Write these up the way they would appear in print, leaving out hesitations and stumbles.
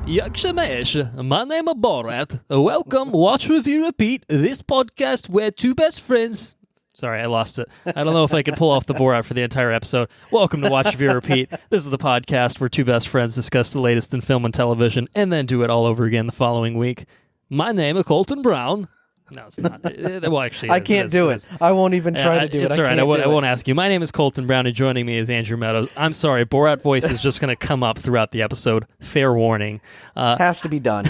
Jagshemash, my name is Borat. Welcome, watch, review, repeat. This podcast where two best friends... Sorry, I lost it. I don't know if I can pull off the Borat for the entire episode. Welcome to Watch, Review, Repeat. This is the podcast where two best friends discuss the latest in film and television and then do it all over again the following week. My name is Colton Brown. No, it's not. Well, actually, I can't do it. I won't even try to do it. It's all right. I won't ask you. My name is Colton Brown, and joining me is Andrew Meadows. I'm sorry, Borat voice is just going to come up throughout the episode. Fair warning. Has to be done.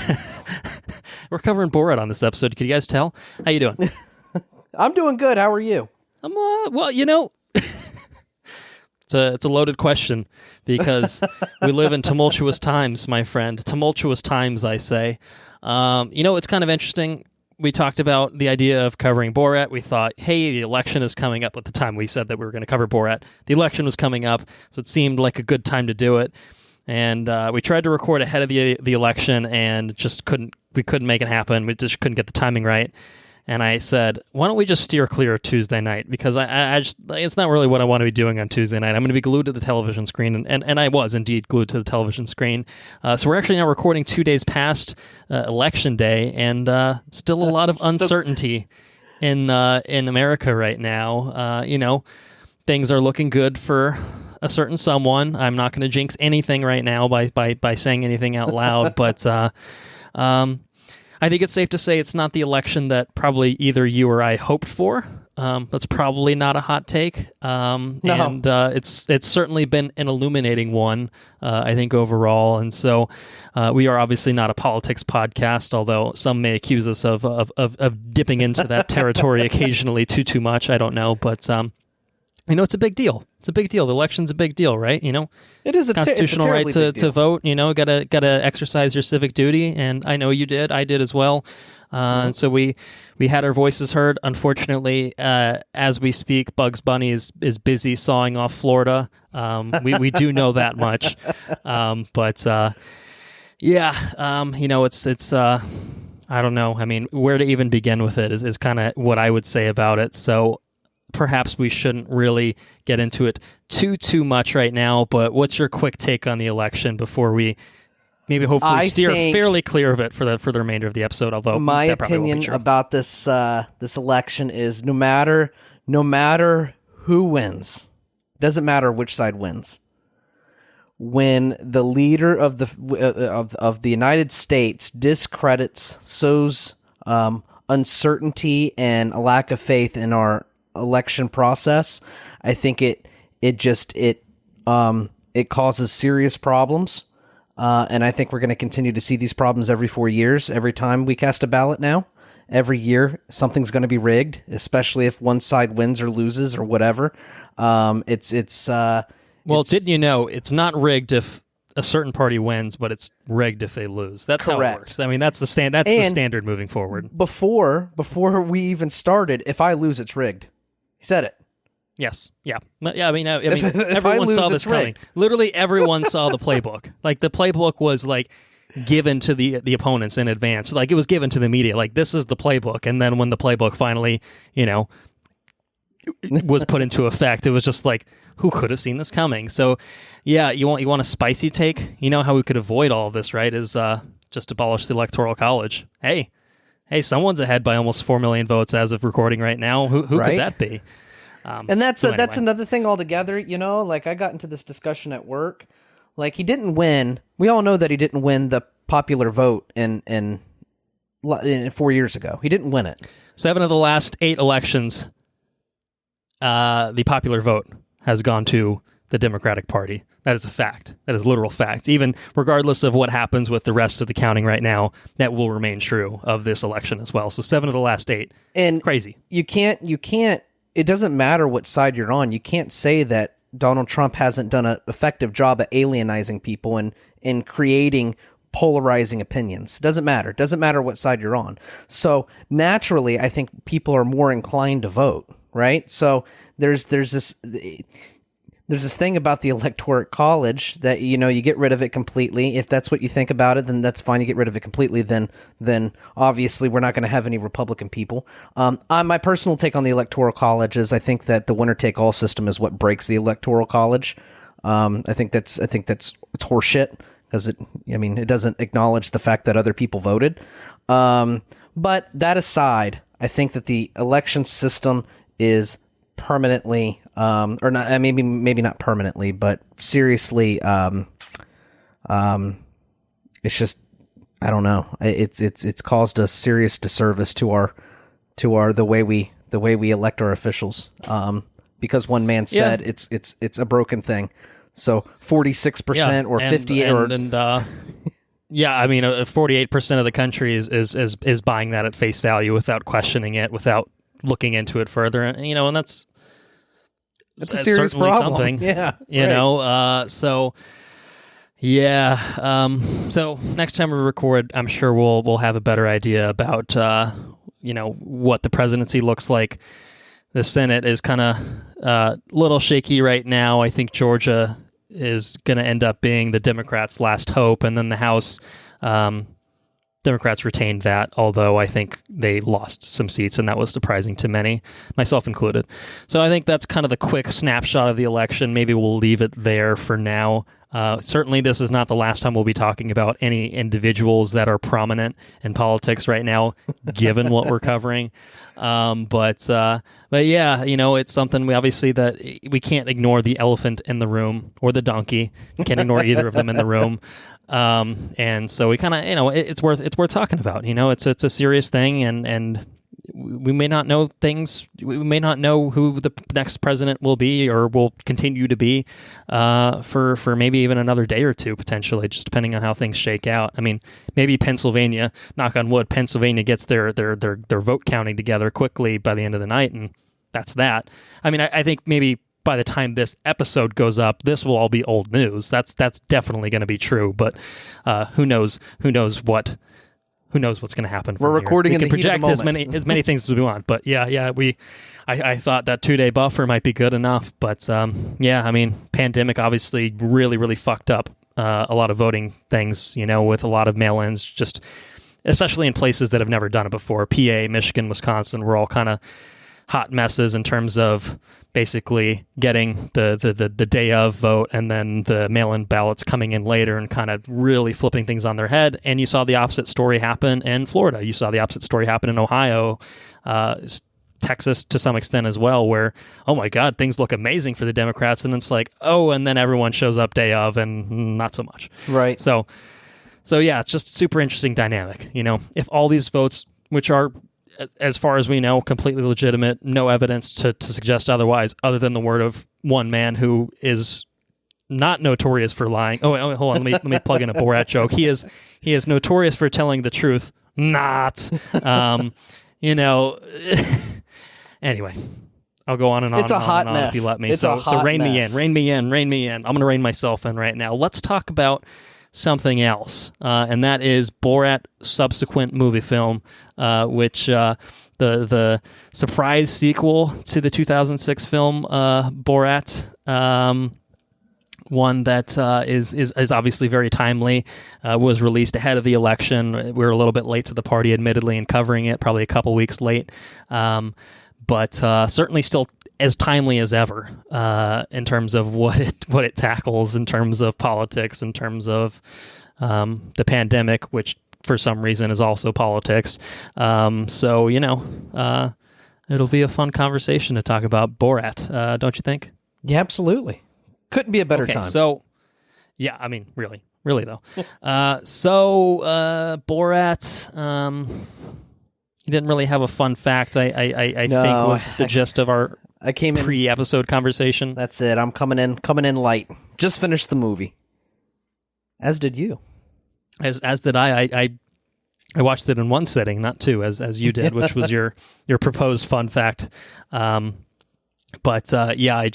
We're covering Borat on this episode. Can you guys tell? How you doing? I'm doing good. How are you? I'm well. You know, it's a loaded question because we live in tumultuous times, my friend. Tumultuous times, I say. It's kind of interesting. We talked about the idea of covering Borat. We thought, hey, the election is coming up. At the time we said that we were going to cover Borat, the election was coming up, so it seemed like a good time to do it. And we tried to record ahead of the election and just couldn't make it happen. We just couldn't get the timing right. And I said, why don't we just steer clear of Tuesday night? Because I just, it's not really what I want to be doing on Tuesday night. I'm going to be glued to the television screen, and I was indeed glued to the television screen. So we're actually now recording 2 days past Election Day, and still a lot of uncertainty in America right now. Things are looking good for a certain someone. I'm not going to jinx anything right now by saying anything out loud, but I think it's safe to say it's not the election that probably either you or I hoped for. That's probably not a hot take. No. And it's certainly been an illuminating one, I think, overall. And so we are obviously not a politics podcast, although some may accuse us of dipping into that territory occasionally too much. I don't know, but it's a big deal. It's a big deal. The election's a big deal, right? It is a constitutional right to vote. Gotta exercise your civic duty, and I know you did. I did as well. And so we had our voices heard. Unfortunately, as we speak, Bugs Bunny is busy sawing off Florida. We do know that much. It's I don't know. I mean, where to even begin with it is kind of what I would say about it. So perhaps we shouldn't really get into it too much right now, but what's your quick take on the election before we maybe hopefully steer fairly clear of it for the remainder of the episode? Although my opinion about this election is no matter who wins, doesn't matter which side wins. When the leader of the United States discredits, sows uncertainty and a lack of faith in our election process, I think it causes serious problems, and I think we're going to continue to see these problems every 4 years. Every time we cast a ballot now, every year something's going to be rigged, especially if one side wins or loses or whatever. Didn't you know it's not rigged if a certain party wins, but it's rigged if they lose? That's correct. How it works. I mean, that's the standard moving forward. Before we even started, if I lose, it's rigged. He said it. Yes. Yeah. Yeah. I mean, everyone saw this coming. Literally, everyone saw the playbook. Like the playbook was like given to the opponents in advance. Like it was given to the media. Like this is the playbook. And then when the playbook finally, was put into effect, it was just like, who could have seen this coming? So, yeah, you want a spicy take? You know how we could avoid all of this, right? Is just abolish the Electoral College. Hey, someone's ahead by almost 4 million votes as of recording right now. Who right? could that be? And that's another thing altogether. Like I got into this discussion at work. Like he didn't win. We all know that he didn't win the popular vote in 4 years ago. He didn't win it. 7 of the last 8 elections, the popular vote has gone to the Democratic Party. That is a fact. That is literal fact. Even regardless of what happens with the rest of the counting right now, that will remain true of this election as well. So 7 of the last 8. And crazy. You can't, it doesn't matter what side you're on. You can't say that Donald Trump hasn't done an effective job at alienizing people and creating polarizing opinions. Doesn't matter. Doesn't matter what side you're on. So naturally, I think people are more inclined to vote, right? So there's this thing about the Electoral College that, you get rid of it completely. If that's what you think about it, then that's fine. You get rid of it completely. Then obviously we're not going to have any Republican people. My personal take on the Electoral College is I think that the winner-take-all system is what breaks the Electoral College. I think that's it's horseshit. because it doesn't acknowledge the fact that other people voted. But that aside, I think that the election system is permanently, or not, maybe not permanently, but seriously, it's just, I don't know. It's caused a serious disservice to the way we elect our officials. Because one man said it's a broken thing. So 46% or 58 yeah, I mean, 48% of the country is buying that at face value without questioning it, without looking into it further, and that's a serious problem. Something, yeah, So yeah, so next time we record, I'm sure we'll have a better idea about what the presidency looks like. The Senate is kind of a little shaky right now. I think Georgia is going to end up being the Democrats' last hope, and then the House, Democrats retained that, although I think they lost some seats, and that was surprising to many, myself included. So I think that's kind of the quick snapshot of the election. Maybe we'll leave it there for now. Certainly this is not the last time we'll be talking about any individuals that are prominent in politics right now, given what we're covering. But yeah, it's something that we can't ignore the elephant in the room or the donkey. We can't ignore either of them in the room. And so we kind of, it's worth talking about. It's a serious thing, and we may not know things. We may not know who the next president will be or will continue to be for maybe even another day or two, potentially, just depending on how things shake out. I mean, maybe Pennsylvania, knock on wood, Pennsylvania gets their vote counting together quickly by the end of the night, and that's that. I mean, I think maybe by the time this episode goes up, this will all be old news. That's definitely going to be true, but who knows what's going to happen from We're recording here. in the heat of the project as many things as we want, but yeah, I thought that 2-day buffer might be good enough, but yeah, I mean, pandemic obviously really, really fucked up a lot of voting things, with a lot of mail-ins, just especially in places that have never done it before. PA, Michigan, Wisconsin were all kind of hot messes in terms of basically getting the day of vote and then the mail-in ballots coming in later and kind of really flipping things on their head. And you saw the opposite story happen in Florida. You saw the opposite story happen in Ohio, Texas to some extent as well, where, oh my God, things look amazing for the Democrats. And it's like, oh, and then everyone shows up day of and not so much. Right. So yeah, it's just super interesting dynamic. If all these votes, which are, as far as we know, completely legitimate, no evidence to suggest otherwise, other than the word of one man who is not notorious for lying. Oh, hold on, let me plug in a Borat joke. He is notorious for telling the truth. Not, Anyway, I'll go on and on. It's a hot mess if you let me. It's so a hot rein mess. rein me in. I'm going to rein myself in right now. Let's talk about something else, and that is Borat Subsequent Moviefilm, which the surprise sequel to the 2006 film Borat, one that is obviously very timely, was released ahead of the election. We were a little bit late to the party, admittedly, in covering it, probably a couple weeks late, but certainly still as timely as ever in terms of what it tackles, in terms of politics, in terms of the pandemic, which for some reason is also politics. So it'll be a fun conversation to talk about Borat, don't you think? Yeah, absolutely. Couldn't be a better time. So yeah, I mean, really though. So Borat. You didn't really have a fun fact. I think was the gist of our pre-episode conversation. That's it. I'm coming in light. Just finished the movie. As did you. As did I. I watched it in one sitting, not two, as you did, which was your proposed fun fact. But yeah,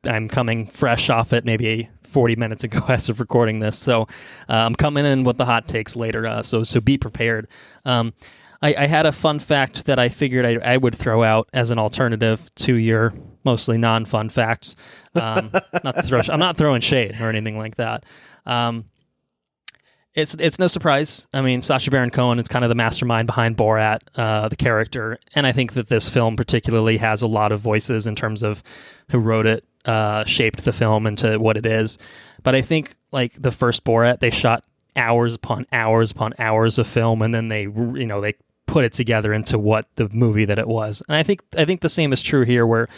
I'm coming fresh off it maybe 40 minutes ago as of recording this. So I'm coming in with the hot takes later. So be prepared. I had a fun fact that I figured I would throw out as an alternative to your mostly non-fun facts. I'm not throwing shade or anything like that. It's no surprise. I mean, Sacha Baron Cohen is kind of the mastermind behind Borat, the character, and I think that this film particularly has a lot of voices in terms of who wrote it, shaped the film into what it is. But I think like the first Borat, they shot hours upon hours upon hours of film, and then they put it together into what the movie that it was. And I think the same is true here, where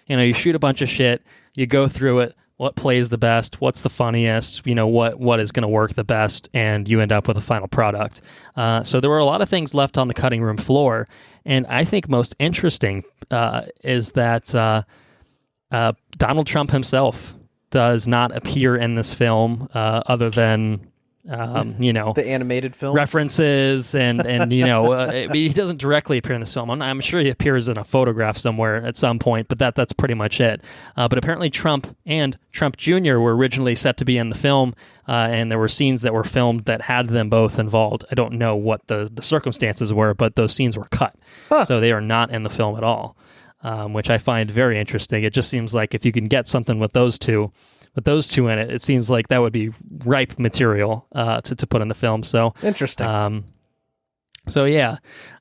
you shoot a bunch of shit, you go through it, what plays the best, what's the funniest, what is going to work the best, and you end up with a final product. So there were a lot of things left on the cutting room floor, and I think most interesting is that Donald Trump himself does not appear in this film other than the animated film references and he doesn't directly appear in this film. I'm sure he appears in a photograph somewhere at some point, but that's pretty much it. But apparently Trump and Trump Jr. were originally set to be in the film, and there were scenes that were filmed that had them both involved. I don't know what the circumstances were, but those scenes were cut. So they are not in the film at all, which I find very interesting. It just seems like if you can get something with those two in it, it seems like that would be ripe material to put in the film. So interesting. So yeah,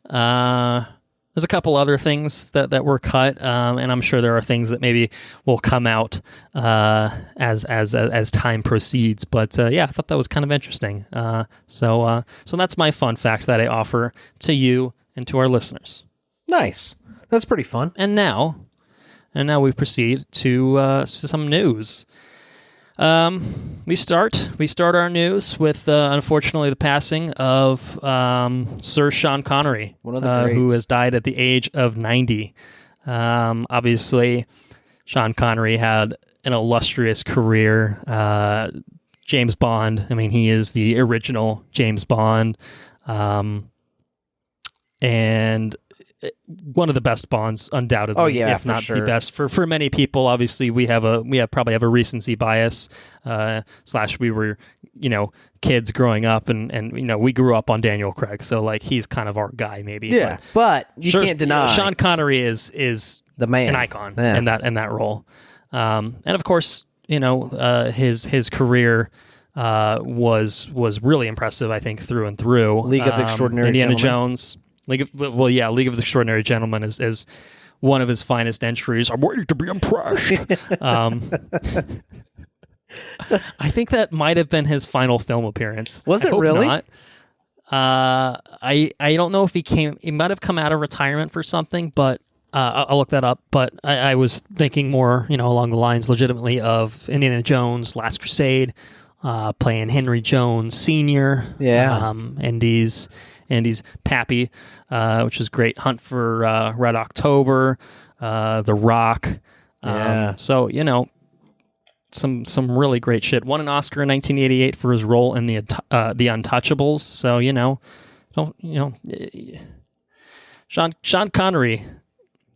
there's a couple other things that were cut, and I'm sure there are things that maybe will come out as time proceeds. But yeah, I thought that was kind of interesting. So that's my fun fact that I offer to you and to our listeners. Nice. That's pretty fun. And now we proceed to some news. We start our news with unfortunately the passing of Sir Sean Connery, one of the greats, who has died at the age of 90. Obviously, Sean Connery had an illustrious career. James Bond. I mean, he is the original James Bond, and one of the best Bonds, undoubtedly. Oh yeah, if not sure. the best for many people. Obviously, we probably have a recency bias. / we were kids growing up, and we grew up on Daniel Craig, so like he's kind of our guy, maybe. Yeah, but you can't deny Sean Connery is the man, an icon in that role. And of course, his career was really impressive. I think through and through. League of Extraordinary Indiana Gentlemen. Jones. League of the Extraordinary Gentlemen is one of his finest entries. I'm waiting to be impressed. I think that might have been his final film appearance. Was it I hope really? Not. I don't know if he might have come out of retirement for something, but I'll look that up. But I was thinking more, along the lines legitimately of Indiana Jones, Last Crusade, playing Henry Jones Sr. Yeah. Andy's Pappy, which is great. Hunt for Red October, The Rock. So some really great shit. Won an Oscar in 1988 for his role in the Untouchables. So Sean Connery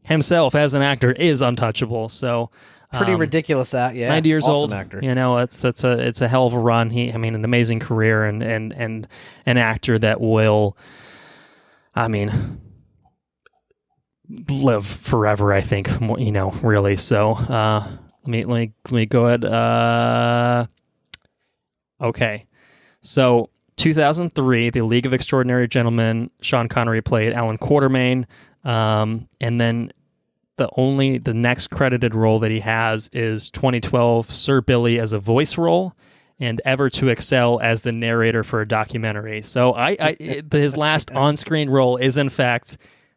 himself as an actor is untouchable. So pretty ridiculous. 90 years awesome old. Actor. It's a hell of a run. An amazing career and an actor that will, live forever. I think, really. So let me go ahead. Okay, so 2003, The League of Extraordinary Gentlemen. Sean Connery played Alan Quatermain, and then the next credited role that he has is 2012 Sir Billy as a voice role, and Ever to Excel as the narrator for a documentary. So his last on-screen role is in fact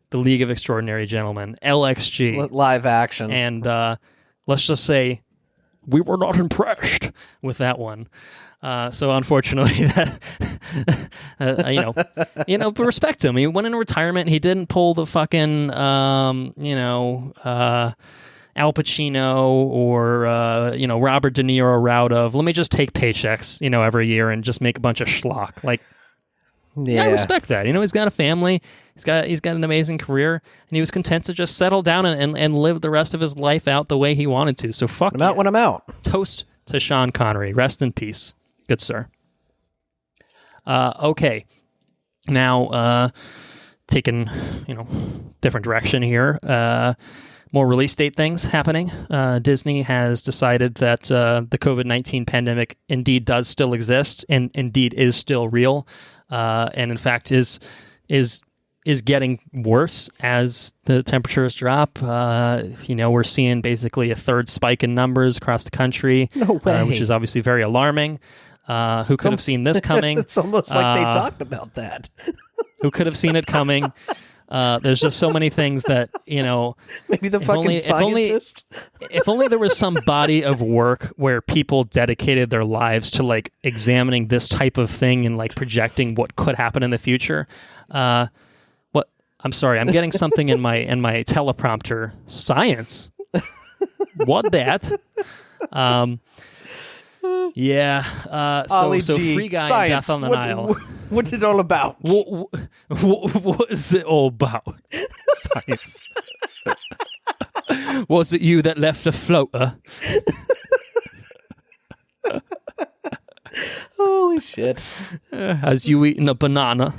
The League of Extraordinary Gentlemen, LXG, live action, and let's just say we were not impressed with that one. So unfortunately, but respect to him. He went into retirement. He didn't pull the fucking, Al Pacino or, Robert De Niro route of, let me just take paychecks, every year and just make a bunch of schlock. Like, I respect that. He's got a family. He's got an amazing career, and he was content to just settle down and live the rest of his life out the way he wanted to. So fuck I'm out when I'm out. Toast to Sean Connery. Rest in peace. Good sir. Okay. Now, taking, different direction here. More release date things happening. Disney has decided that the COVID-19 pandemic indeed does still exist and indeed is still real. And in fact is is getting worse as the temperatures drop. We're seeing basically a third spike in numbers across the country, No way. which is obviously very alarming. Who could have seen this coming? It's almost like they talked about that. Who could have seen it coming? There's just so many things that, Maybe the fucking scientist. If only there was some body of work where people dedicated their lives to like examining this type of thing and like projecting what could happen in the future. What? I'm sorry, I'm getting something in my teleprompter. Science. What that? Yeah. So Free Guy and Death on the Nile. What's it all about? What is it all about? Science. Was it you that left a floater? Holy shit. Has you eaten a banana?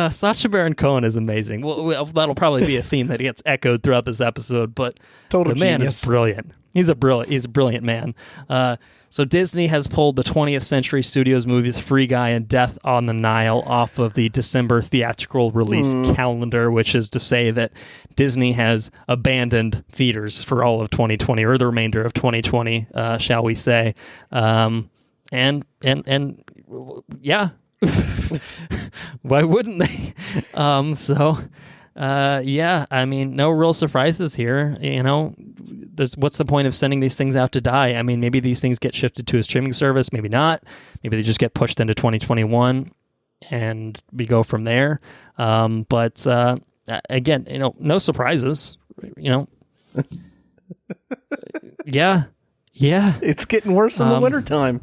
Sacha Baron Cohen is amazing. Well, that'll probably be a theme that gets echoed throughout this episode, but Total the man genius. is brilliant. He's a brilliant man. So Disney has pulled the 20th Century Studios movies Free Guy and Death on the Nile off of the December theatrical release calendar, which is to say that Disney has abandoned theaters for all of 2020, or the remainder of 2020, shall we say. And yeah. Why wouldn't they? Yeah, I mean, no real surprises here. What's the point of sending these things out to die? I mean, maybe these things get shifted to a streaming service, maybe not. Maybe they just get pushed into 2021 and we go from there. But again, no surprises. Yeah. It's getting worse in the wintertime.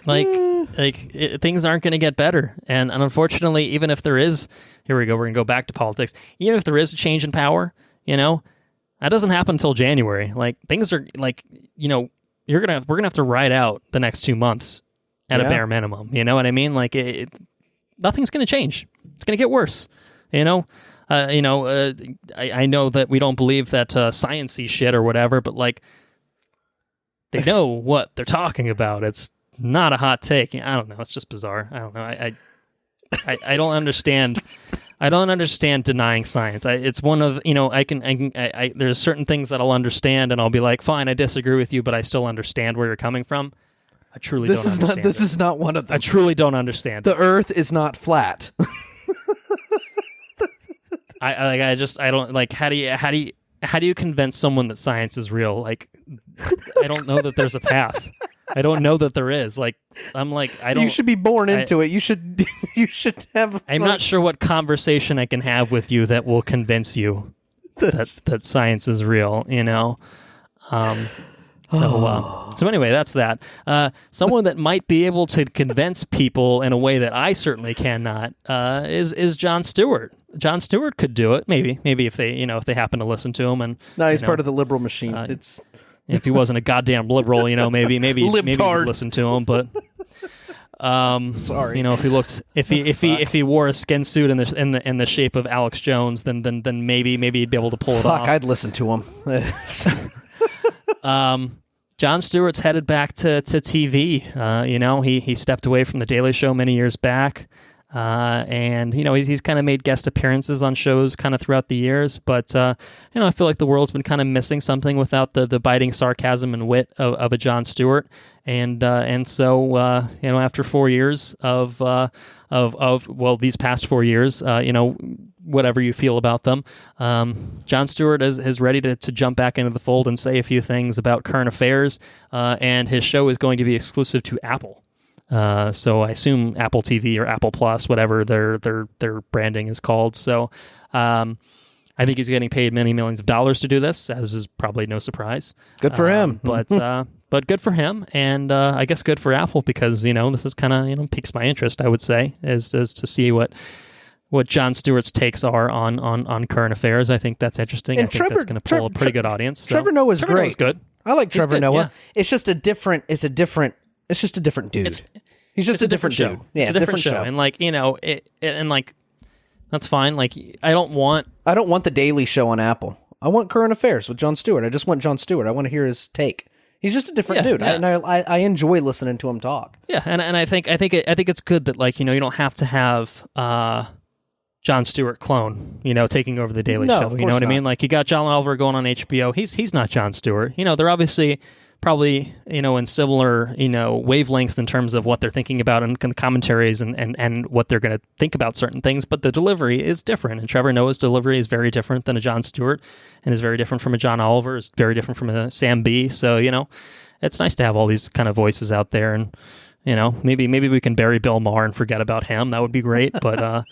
Things aren't going to get better. And unfortunately, even if there is, here we go, we're going to go back to politics. Even if there is a change in power, that doesn't happen until January. Like, things are like, we're going to have to ride out the next 2 months at a bare minimum. You know what I mean? Like, nothing's going to change. It's going to get worse. I know that we don't believe that science-y shit or whatever, but like, they know what they're talking about. It's not a hot take. I don't know. It's just bizarre. I don't know. I don't understand. I don't understand denying science. It's one of, there's certain things that I'll understand and I'll be like, fine, I disagree with you, but I still understand where you're coming from. I truly don't understand. This is not one of them. I truly don't understand. The Earth is not flat. I don't like, how do you convince someone that science is real? Like, I don't know that there's a path. I don't know that there is. Like, I'm like, I don't. You should be born into it. You should have. I'm not sure what conversation I can have with you that will convince you that science is real. So anyway, that's that. Someone that might be able to convince people in a way that I certainly cannot is Jon Stewart. Jon Stewart could do it, maybe if they happen to listen to him. And no, he's part of the liberal machine. If he wasn't a goddamn liberal, maybe you would listen to him. But sorry, if he wore a skin suit in the shape of Alex Jones, then maybe he'd be able to pull it off. Fuck, I'd listen to him. Jon Stewart's headed back to TV. He stepped away from The Daily Show many years back. And he's kind of made guest appearances on shows kind of throughout the years, but I feel like the world's been kind of missing something without the biting sarcasm and wit of a Jon Stewart, and so after 4 years of these past 4 years, whatever you feel about them, Jon Stewart is ready to jump back into the fold and say a few things about current affairs, and his show is going to be exclusive to Apple. So I assume Apple TV or Apple Plus, whatever their branding is called. So I think he's getting paid many millions of dollars to do this, as is probably no surprise. Good for him. But good for him, and I guess good for Apple, because this is kind of piques my interest, I would say, is to see what Jon Stewart's takes are on current affairs. I think that's interesting. And I think that's going to pull a pretty good audience. So. Trevor Noah's great. Noah's good. I like Trevor Noah. Yeah. It's just a different dude. He's just a different show. dude. Yeah, it's a different show. And that's fine. Like, I don't want the Daily Show on Apple. I want current affairs with Jon Stewart. I just want Jon Stewart. I want to hear his take. He's just a different dude. Yeah. And I enjoy listening to him talk. Yeah, and I think it's good that, like, you don't have to have Jon Stewart clone, taking over the Daily Show. You know what I mean? Like, you got John Oliver going on HBO. He's not Jon Stewart. They're obviously probably in similar wavelengths in terms of what they're thinking about and commentaries and what they're going to think about certain things, but the delivery is different. And Trevor Noah's delivery is very different than a Jon Stewart, and is very different from a John Oliver. Is very different from a Sam B. So it's nice to have all these kind of voices out there, and maybe we can bury Bill Maher and forget about him. That would be great, but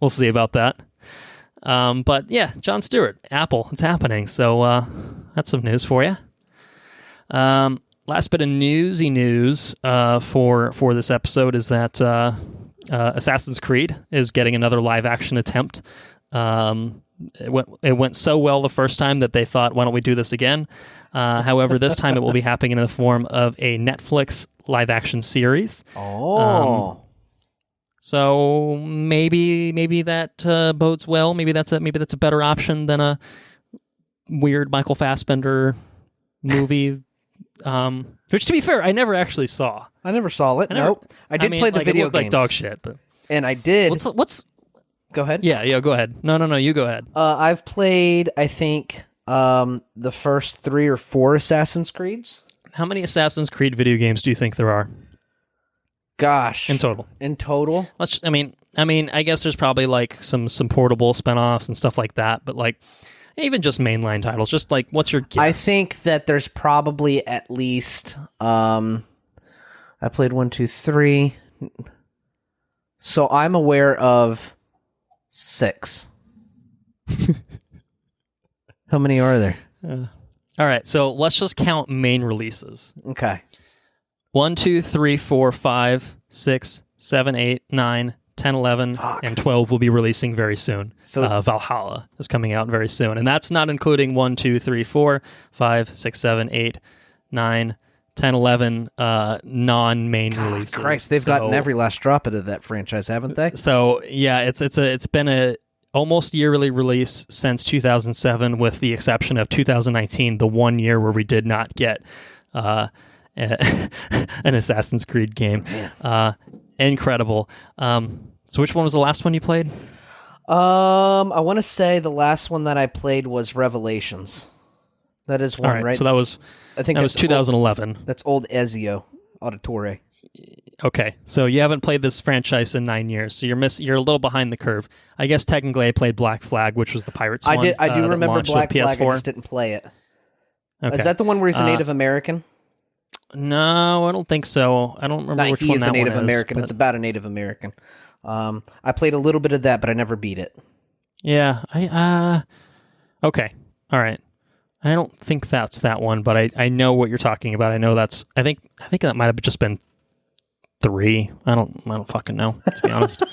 we'll see about that. But yeah, Jon Stewart, Apple, it's happening. So that's some news for you. Last bit of newsy news for this episode is that Assassin's Creed is getting another live action attempt. It went so well the first time that they thought, why don't we do this again? However, this time it will be happening in the form of a Netflix live action series. So maybe that bodes well. Maybe that's a better option than a weird Michael Fassbender movie. Which, to be fair, I never actually saw. I never saw it. Nope. I did play the video it looked games. like dog shit, but and I did. What's? Go ahead. Yeah. Go ahead. No. You go ahead. I've played, I think, the first 3 or 4 Assassin's Creeds. How many Assassin's Creed video games do you think there are? Gosh. In total. I guess there's probably like some portable spinoffs and stuff like that, but like even just mainline titles, just like, what's your guess? I think that there's probably at least I played 1, 2, 3. So I'm aware of 6. How many are there? All right, so let's just count main releases. Okay. 1, 2, 3, 4, 5, 6, 7, 8, 9, 10, 11, and 12 will be releasing very soon. So Valhalla is coming out very soon. And that's not including 1, 2, 3, 4, 5, 6, 7, 8, 9, 10, 11 non-main releases. Christ, they've gotten every last drop into that franchise, haven't they? So, yeah, it's been a almost yearly release since 2007, with the exception of 2019, the one year where we did not get an Assassin's Creed game. Incredible. So which one was the last one you played? I want to say the last one that I played was Revelations. That is one, right? So that was, I think that was 2011. That's old Ezio Auditore. Okay, so you haven't played this franchise in 9 years, so you're a little behind the curve. I guess technically I played Black Flag, which was the Pirates one. I do remember Black Flag, I just didn't play it. Okay. Is that the one where he's a Native American? No, I don't think so. I don't remember which one that one is. He is a Native American. It's about a Native American. I played a little bit of that, but I never beat it. Yeah, okay, all right. I don't think that's that one, but I know what you're talking about. I know that's. I think that might have just been 3. I don't fucking know, to be honest.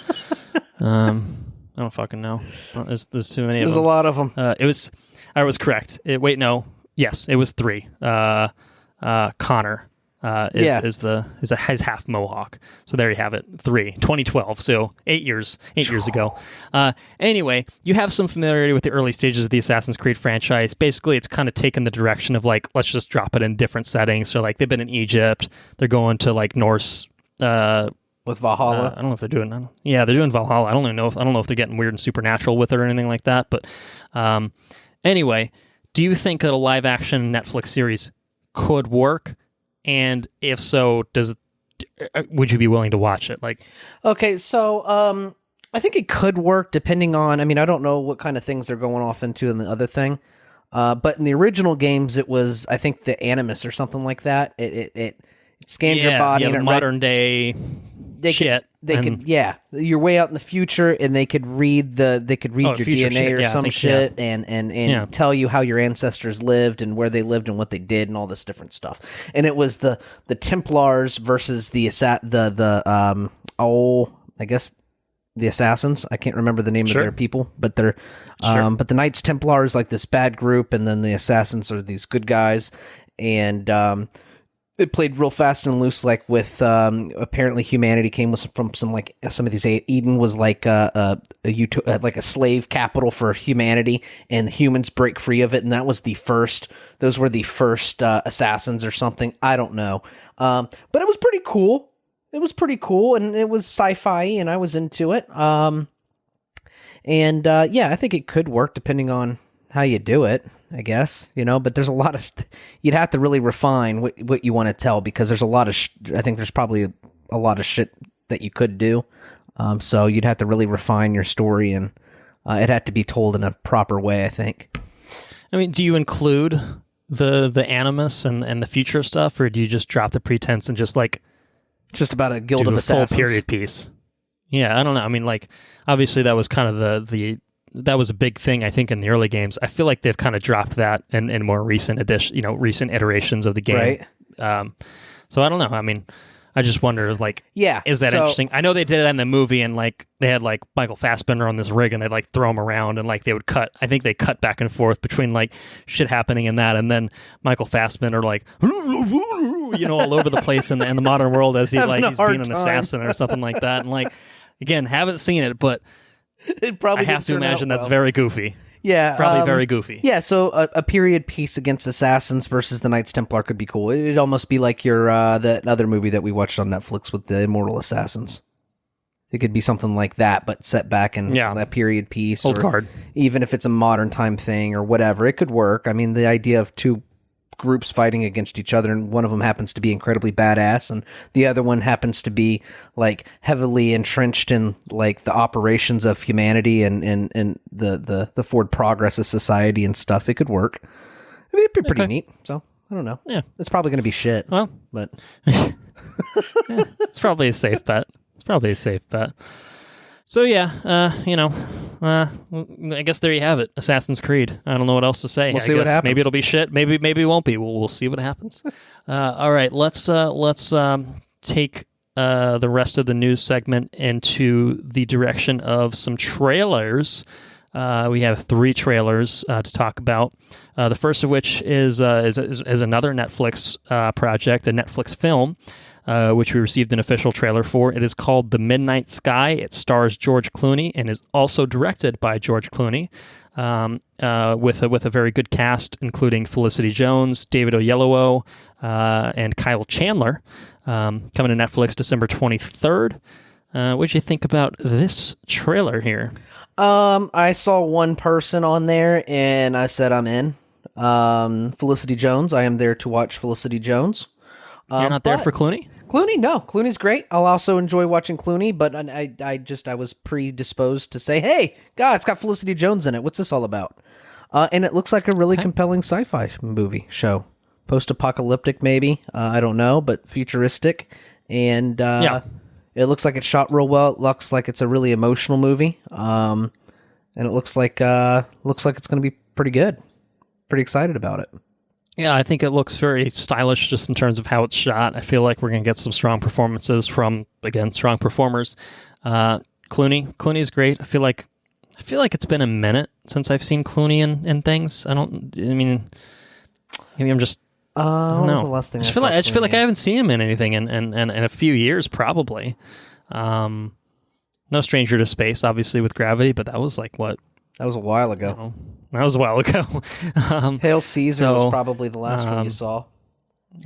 I don't fucking know. There's too many of them. There's a lot of them. I was correct. Yes, it was 3. Connor has half Mohawk. So there you have it. 3, 2012. So 8 years ago. Anyway, you have some familiarity with the early stages of the Assassin's Creed franchise. Basically, it's kind of taken the direction of like, let's just drop it in different settings. So like they've been in Egypt. They're going to like Norse. With Valhalla. I don't know if they're doing. Yeah, they're doing Valhalla. I don't know if they're getting weird and supernatural with it or anything like that. But anyway, do you think that a live action Netflix series could work? And if so, would you be willing to watch it? Like, okay, so I think it could work depending on. I mean, I don't know what kind of things they're going off into in the other thing, but in the original games, it was, I think, the Animus or something like that. It scanned your body. Yeah, and modern day shit. You're way out in the future, and they could read your DNA or some shit, and tell you how your ancestors lived and where they lived and what they did and all this different stuff. And it was the Templars versus the Assassins. I can't remember the name of their people, but they're but the Knights Templar is like this bad group, and then the Assassins are these good guys, and it played real fast and loose, like with apparently humanity came with from some of these. Eden was like like a slave capital for humanity, and the humans break free of it, and that was the first. Those were the first assassins or something. I don't know, but it was pretty cool. It was pretty cool, and it was sci-fi, and I was into it. Yeah, I think it could work depending on how you do it, I guess, but there's a lot of, you'd have to really refine what you want to tell, because there's a lot of, I think there's probably a lot of shit that you could do. So you'd have to really refine your story, and it had to be told in a proper way, I think. I mean, do you include the animus and the future stuff, or do you just drop the pretense and just about a guild of assassins? Full period piece. Yeah, I don't know. I mean, obviously that was kind of that was a big thing, I think, in the early games. I feel like they've kind of dropped that in more recent recent iterations of the game. Right. So I don't know. I mean, I just wonder, is that interesting? I know they did it in the movie, and they had Michael Fassbender on this rig, and they'd throw him around, and they would cut. I think they cut back and forth between shit happening and that, and then Michael Fassbender all over the place in the modern world as he's being an assassin or something like that. And again, haven't seen it, but it probably I have to imagine that's very goofy. Yeah, it's probably very goofy. Yeah, so a period piece against assassins versus the Knights Templar could be cool. It'd almost be like your that other movie that we watched on Netflix with the Immortal Assassins. It could be something like that, but set back in that period piece. Old guard. Even if it's a modern time thing or whatever, it could work. I mean, the idea of two groups fighting against each other, and one of them happens to be incredibly badass, and the other one happens to be heavily entrenched in the operations of humanity and the forward progress of society and stuff. It could work. I mean, it'd be pretty neat. So I don't know. Yeah, it's probably going to be shit. Well, but it's probably a safe bet. So yeah, I guess there you have it. Assassin's Creed. I don't know what else to say. We'll see what happens. Maybe it'll be shit. Maybe it won't be. We'll see what happens. All right, let's take the rest of the news segment into the direction of some trailers. We have 3 trailers to talk about. The first of which is another Netflix project, a Netflix film. Which we received an official trailer for. It is called The Midnight Sky. It stars George Clooney and is also directed by George Clooney, with a very good cast, including Felicity Jones, David Oyelowo, and Kyle Chandler. Coming to Netflix December 23rd. What'd you think about this trailer here? I saw one person on there, and I said I'm in. Felicity Jones. I am there to watch Felicity Jones. You're not there for Clooney? Clooney, no. Clooney's great. I'll also enjoy watching Clooney, but I was predisposed to say, hey, God, it's got Felicity Jones in it. What's this all about? And it looks like a really compelling sci-fi movie show. Post-apocalyptic, maybe. I don't know, but futuristic. And it looks like it's shot real well. It looks like it's a really emotional movie. And it looks like it's going to be pretty good. Pretty excited about it. Yeah, I think it looks very stylish just in terms of how it's shot. I feel like we're going to get some strong performances from, again, strong performers. Clooney's great. I feel like it's been a minute since I've seen Clooney in things. Maybe I'm just... I don't know. The last thing I just feel like I haven't seen him in anything in a few years, probably. No Stranger to Space, obviously, with Gravity, but that was what? That was a while ago. That was a while ago. Hail Caesar was probably the last one you saw.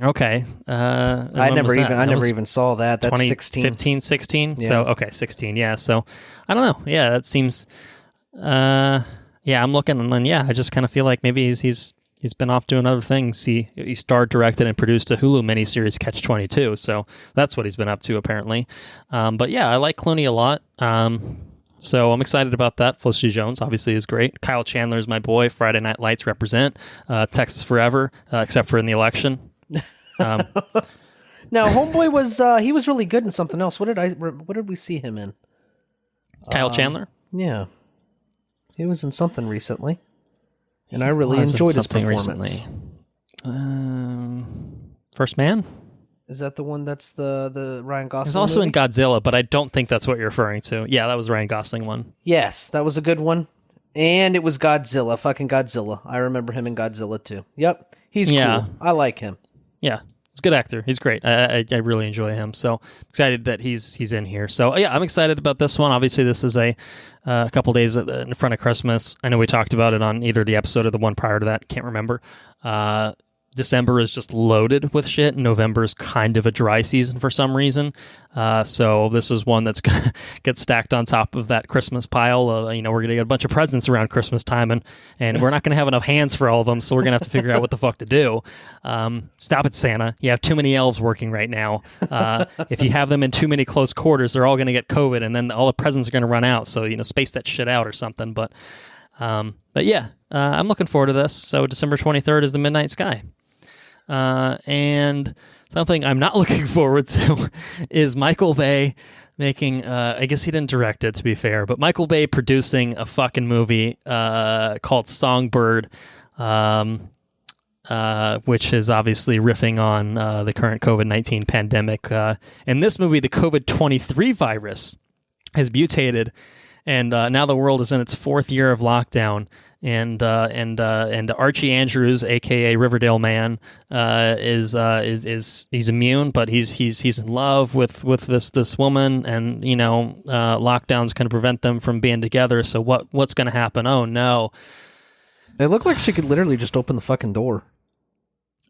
Okay. I never even saw that. That's 15, 16? Yeah. So, okay, 16, yeah. So, I don't know. Yeah, that seems... I'm looking, and then, I just kind of feel like maybe he's been off doing other things. He starred, directed, and produced a Hulu miniseries, Catch-22, so that's what he's been up to, apparently. But, I like Clooney a lot. So I'm excited about that. Felicity Jones obviously is great. Kyle Chandler is my boy. Friday Night Lights represent. Texas forever, except for in the election. Now, Homeboy was really good in something else. What did we see him in? Kyle Chandler? Yeah. He was in something recently. And I really enjoyed his performance. First Man? Is that the one that's the Ryan Gosling He's also movie? in Godzilla, but I don't think that's what you're referring to. Yeah, that was the Ryan Gosling one. Yes, that was a good one. And it was Godzilla, fucking Godzilla. I remember him in Godzilla too. Yep, he's cool. I like him. Yeah, He's a good actor. He's great. I really enjoy him. So excited that he's in here. So yeah, I'm excited about this one. Obviously, this is a couple days in front of Christmas. I know we talked about it on either the episode or the one prior to that. Can't remember. December is just loaded with shit. November is kind of a dry season for some reason. So this is one that's going to get stacked on top of that Christmas pile. We're going to get a bunch of presents around Christmas time, and we're not going to have enough hands for all of them, so we're going to have to figure out what the fuck to do. Stop it, Santa. You have too many elves working right now. If you have them in too many close quarters, they're all going to get COVID, and then all the presents are going to run out. So, space that shit out or something. But yeah, I'm looking forward to this. So December 23rd is the Midnight Sky. And something I'm not looking forward to is Michael Bay making, I guess he didn't direct it, to be fair, but Michael Bay producing a fucking movie called Songbird, which is obviously riffing on the current COVID-19 pandemic. In this movie, the COVID-23 virus has mutated, and now the world is in its fourth year of lockdown. And Archie Andrews, aka Riverdale Man, is he's immune, but he's in love with this woman, and lockdown's going to prevent them from being together. So what's going to happen? Oh no! It looked like she could literally just open the fucking door.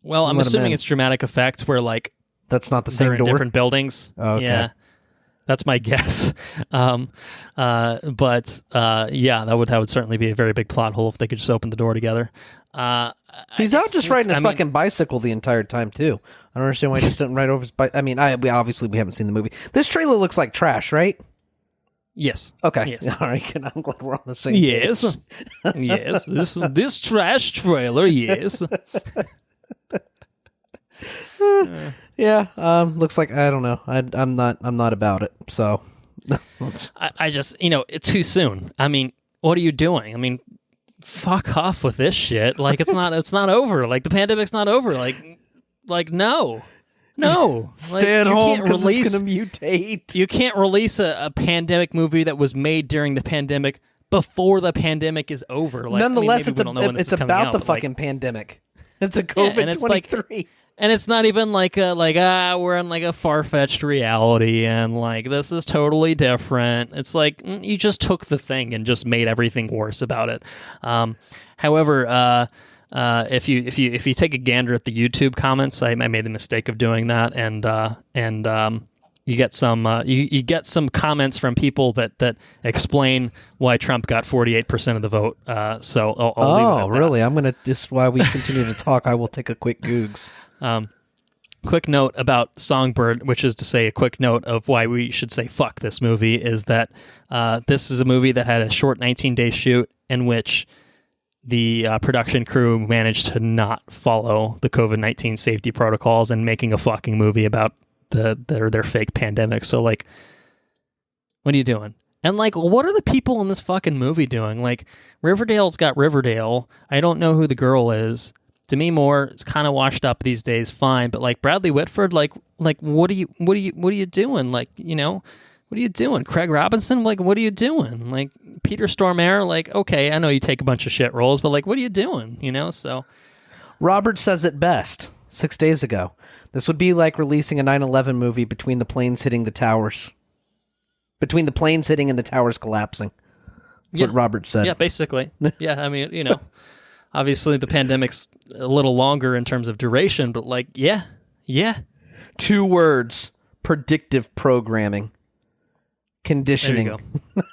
Well, I'm assuming it's dramatic effects where that's not the same they're in door. Different buildings. Oh, okay. Yeah. That's my guess. Yeah, that would certainly be a very big plot hole if they could just open the door together. He's out just riding his fucking bicycle the entire time, too. I don't understand why he just didn't ride over his bike. I mean, we haven't seen the movie. This trailer looks like trash, right? Yes. Okay. Yes. All right. I'm glad we're on the same page. Yes. This trash trailer, yes. Yeah, looks like, I don't know. I'm not about it. So I just, it's too soon. I mean, what are you doing? I mean, fuck off with this shit. It's not over. The pandemic's not over. No. Stay at home because it's going to mutate. You can't release a pandemic movie that was made during the pandemic before the pandemic is over. Nonetheless, it's about the fucking pandemic. It's a COVID-23. And it's not even we're in a far-fetched reality, and this is totally different. It's you just took the thing and just made everything worse about it. However, if you take a gander at the YouTube comments, I made the mistake of doing that, and you get some comments from people that explain why Trump got 48% of the vote. So I'll leave it at that. Really? I'm gonna just while we continue to talk, I will take a quick googs. Quick note about Songbird, which is to say a quick note of why we should say fuck this movie, is that this is a movie that had a short 19-day shoot in which the production crew managed to not follow the COVID-19 safety protocols and making a fucking movie about their fake pandemic. So what are you doing? And what are the people in this fucking movie doing? Riverdale's got Riverdale. I don't know who the girl is. Demi Moore is kind of washed up these days, fine, but Bradley Whitford, what are you doing? What are you doing? Craig Robinson, what are you doing? Peter Stormare, okay, I know you take a bunch of shit roles, but what are you doing? So Robert says it best 6 days ago. This would be like releasing a 9/11 movie between the planes hitting the towers. Between the planes hitting and the towers collapsing. That's what Robert said. Yeah, basically. Yeah, I mean, obviously the pandemic's a little longer in terms of duration, but yeah. 2 words: predictive programming. Conditioning. There you go.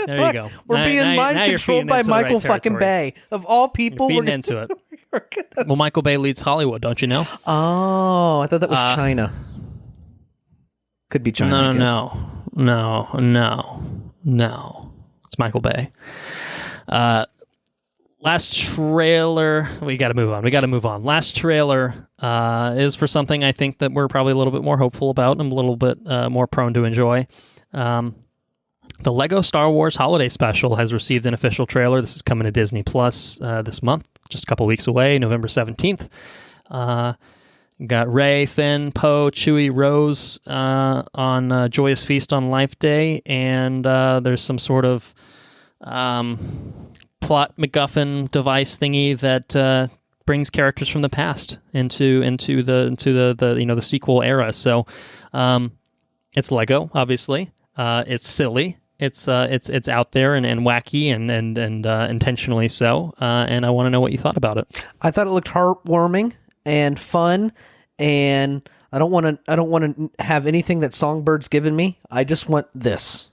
There you go. We're being mind controlled by Michael fucking Bay. Of all people, we're feeding into it. Well, Michael Bay leads Hollywood, don't you know? Oh, I thought that was China. Could be China. No. It's Michael Bay. Last trailer. We got to move on. Last trailer is for something I think that we're probably a little bit more hopeful about and a little bit more prone to enjoy. The Lego Star Wars Holiday Special has received an official trailer. This is coming to Disney Plus this month, just a couple weeks away, November 17th. Got Rey, Finn, Poe, Chewie, Rose on Joyous Feast on Life Day, and there's some sort of plot MacGuffin device thingy that brings characters from the past into the sequel era. So it's Lego, obviously. It's silly. It's out there and wacky and intentionally so. And I want to know what you thought about it. I thought it looked heartwarming and fun, and I don't want to have anything that Songbird's given me. I just want this.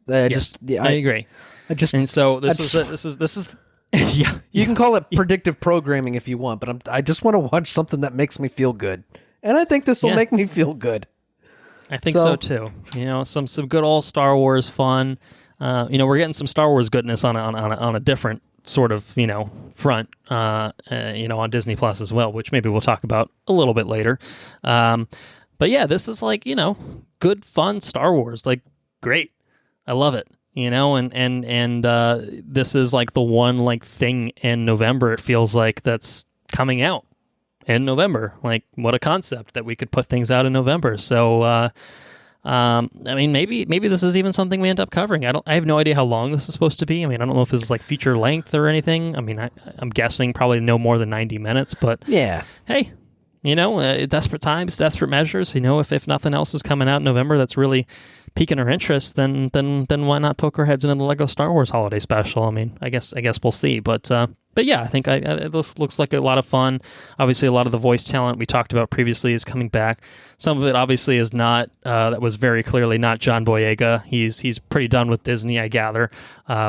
I agree. And so this is yeah. You can call it predictive programming if you want, but I just want to watch something that makes me feel good, and I think this will make me feel good. I think so too. Some good old Star Wars fun. We're getting some Star Wars goodness on a different sort of front. On Disney Plus as well, which maybe we'll talk about a little bit later. But yeah, this is like good fun Star Wars. Like great, I love it. And this is like the one thing in November. It feels like that's coming out in November. Like what a concept that we could put things out in November. So, maybe this is even something we end up covering. I have no idea how long this is supposed to be. I don't know if this is like feature length or anything. I'm guessing probably no more than 90 minutes, but yeah. Hey, desperate times, desperate measures. If nothing else is coming out in November that's really piquing our interest, then why not poke our heads into the Lego Star Wars holiday special? I guess we'll see. But yeah, I think this looks like a lot of fun. Obviously, a lot of the voice talent we talked about previously is coming back. Some of it obviously is not. That was very clearly not John Boyega. He's pretty done with Disney, I gather.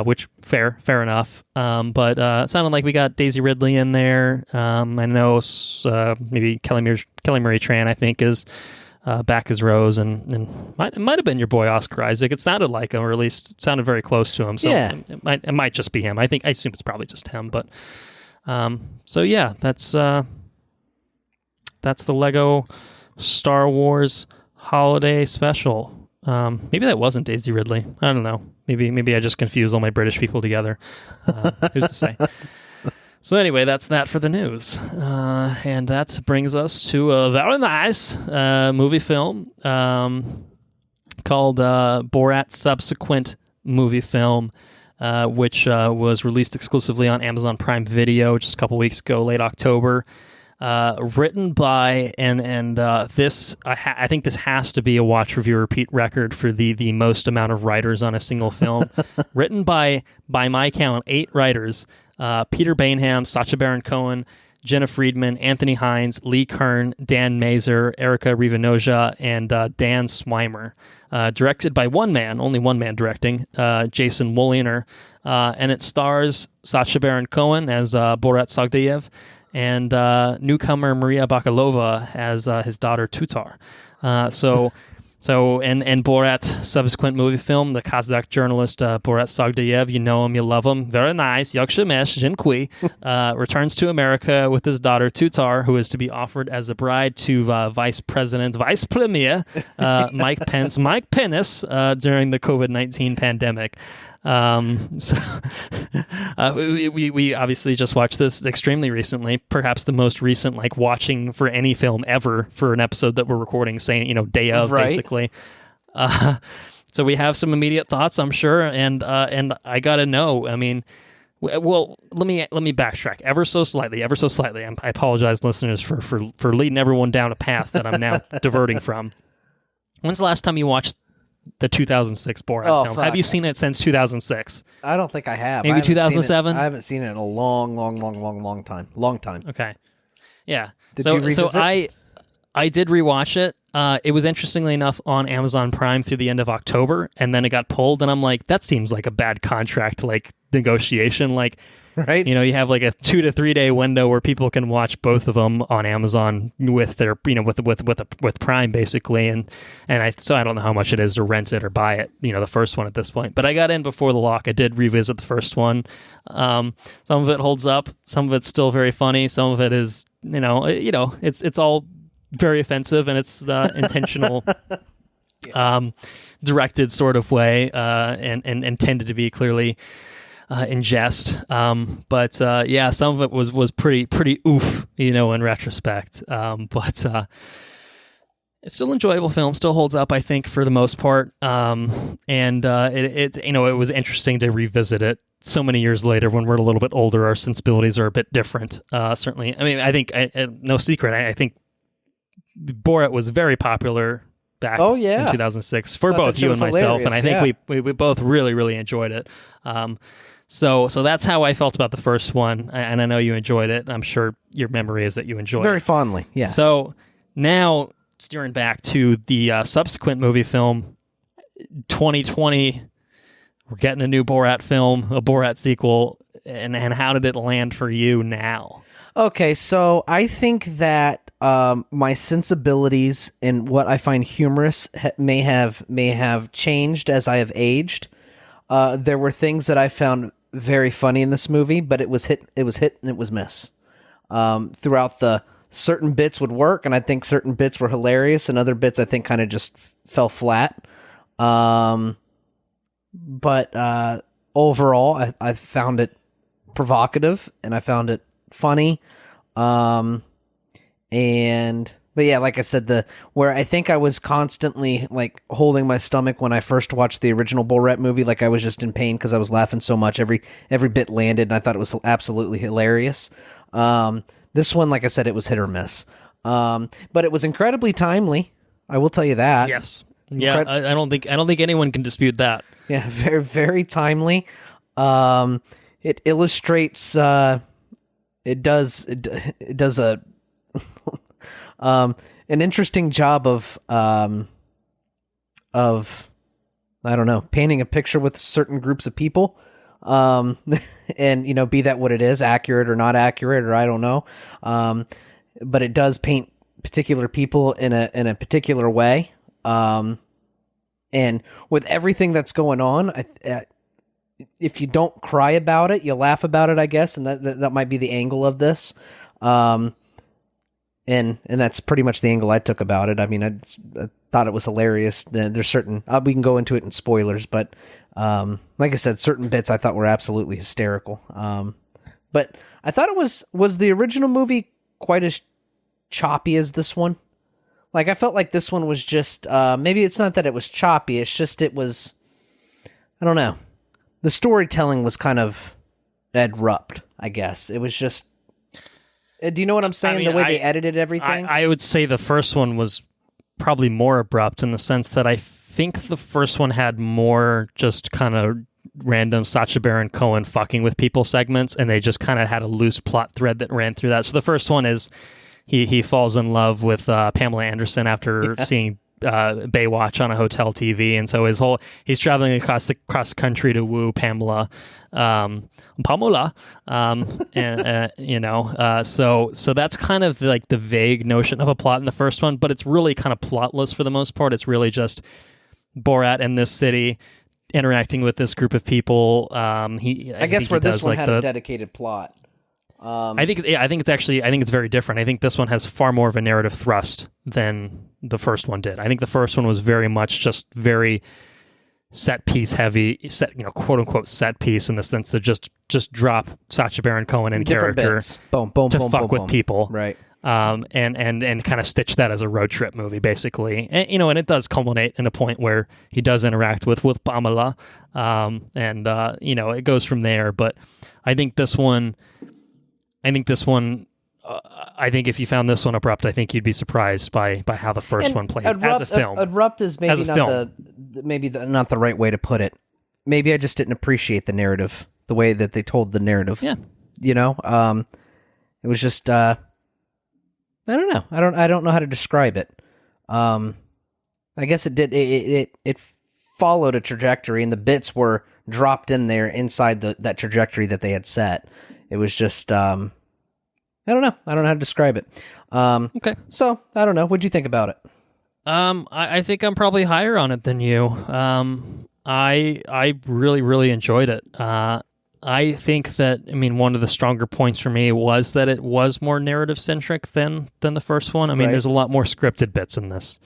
Which fair enough. But it sounded like we got Daisy Ridley in there. I know maybe Kelly Marie Tran, I think, is back as Rose, and it might have been your boy Oscar Isaac. It sounded like him, or at least sounded very close to him. So yeah. it might just be him. I assume it's probably just him. But so yeah, that's the Lego Star Wars holiday special. Maybe that wasn't Daisy Ridley. I don't know. Maybe I just confused all my British people together. Who's to say? So anyway, that's that for the news. And that brings us to a very nice movie film called Borat Subsequent Moviefilm, which was released exclusively on Amazon Prime Video just a couple weeks ago, late October. Written by, and this, I think this has to be a watch, review, repeat record for the most amount of writers on a single film. Written by my count, 8 writers. Peter Bainham, Sacha Baron Cohen, Jenna Friedman, Anthony Hines, Lee Kern, Dan Mazer, Erica Rivanoja, and Dan Swimer. Directed by only one man directing, Jason Woliner. And it stars Sacha Baron Cohen as Borat Sagdiyez and newcomer Maria Bakalova as his daughter Tutar. So, and Borat Subsequent Moviefilm, the Kazakh journalist Borat Sagdiyez, you know him, you love him, very nice, Jagshemash, Jinkui, returns to America with his daughter Tutar, who is to be offered as a bride to Vice Premier Mike Pence during the COVID-19 pandemic. We obviously just watched this extremely recently, perhaps the most recent watching for any film ever for an episode that we're recording, saying day of, right? Basically. So we have some immediate thoughts, I'm sure, and I gotta know. Well, let me backtrack ever so slightly. I apologize, listeners, for leading everyone down a path that I'm now diverting from. When's the last time you watched the 2006 Borat film? Fuck. Have you seen it since 2006? I don't think I have. Maybe 2007? I haven't seen it in a long time. Okay. Yeah. Did you revisit? So I did rewatch it. It was interestingly enough on Amazon Prime through the end of October, and then it got pulled, and I'm like, that seems like a bad contract negotiation. Right? You have a 2 to 3 day window where people can watch both of them on Amazon with their with Prime basically, and I don't know how much it is to rent it or buy it, the first one at this point. But I got in before the lock. I did revisit the first one. Some of it holds up. Some of it's still very funny. Some of it is it's all very offensive, and it's intentional. Directed sort of way, and intended to be clearly in jest, but yeah, some of it was pretty oof, in retrospect. But it's still an enjoyable film, still holds up, I think, for the most part. And it was interesting to revisit it so many years later, when we're a little bit older, our sensibilities are a bit different. Certainly, I mean, I think no secret. I think Borat was very popular back in 2006 for both you and myself, and I think we both really, really enjoyed it. So that's how I felt about the first one, and I know you enjoyed it. I'm sure your memory is that you enjoyed it. Very fondly, yes. So now, steering back to the subsequent movie film, 2020, we're getting a new Borat film, a Borat sequel, and how did it land for you now? Okay, so I think that my sensibilities and what I find humorous may have changed as I have aged. There were things that I found very funny in this movie, but it was hit and it was miss. Throughout the certain bits would work, and I think certain bits were hilarious, and other bits I think kind of just fell flat. But overall, I found it provocative, and I found it funny. But yeah, like I said, where I think I was constantly like holding my stomach when I first watched the original Borat movie, like I was just in pain because I was laughing so much. Every bit landed, and I thought it was absolutely hilarious. This one, like I said, it was hit or miss. But it was incredibly timely. I will tell you that. Yes. Yeah, I don't think anyone can dispute that. Yeah, very, very timely. It illustrates. It does a an interesting job of I don't know, painting a picture with certain groups of people. And be that what it is, accurate or not accurate, or I don't know. But it does paint particular people in a particular way. And with everything that's going on, if you don't cry about it, you laugh about it, I guess, and that might be the angle of this. And that's pretty much the angle I took about it. I mean, I thought it was hilarious. There's certain we can go into it in spoilers, but like I said, certain bits I thought were absolutely hysterical. But I thought it was the original movie quite as choppy as this one. Like, I felt like this one was just, maybe it's not that it was choppy, it's just it was, I don't know. The storytelling was kind of abrupt, I guess. It was just, do you know what I'm saying? I mean, the way they edited everything? I would say the first one was probably more abrupt in the sense that I think the first one had more just kind of random Sacha Baron Cohen fucking with people segments, and they just kind of had a loose plot thread that ran through that. So the first one is he falls in love with Pamela Anderson after seeing Baywatch on a hotel TV, and so he's traveling across the country to woo Pamela, and so that's kind of like the vague notion of a plot in the first one, but it's really kind of plotless for the most part. It's really just Borat in this city interacting with this group of people. I guess where this one had a dedicated plot. I think it's very different. I think this one has far more of a narrative thrust than the first one did. I think the first one was very much just very set piece heavy, quote unquote set piece, in the sense that just drop Sacha Baron Cohen in different character bits. Boom, boom, to boom, fuck boom, with boom. people, right? And kind of stitch that as a road trip movie, basically. And it does culminate in a point where he does interact with Pamela, it goes from there. But I think this one. I think if you found this one abrupt, I think you'd be surprised by how the first one plays as a film. Abrupt is maybe not the right way to put it. Maybe I just didn't appreciate the narrative, the way that they told the narrative. Yeah, it was just I don't know. I don't know how to describe it. I guess it did. It followed a trajectory, and the bits were dropped in there inside that trajectory that they had set. It was just, I don't know. I don't know how to describe it. Okay. So, I don't know. What'd you think about it? I think I'm probably higher on it than you. I really, really enjoyed it. I think that, one of the stronger points for me was that it was more narrative-centric than the first one. Right. There's a lot more scripted bits in this.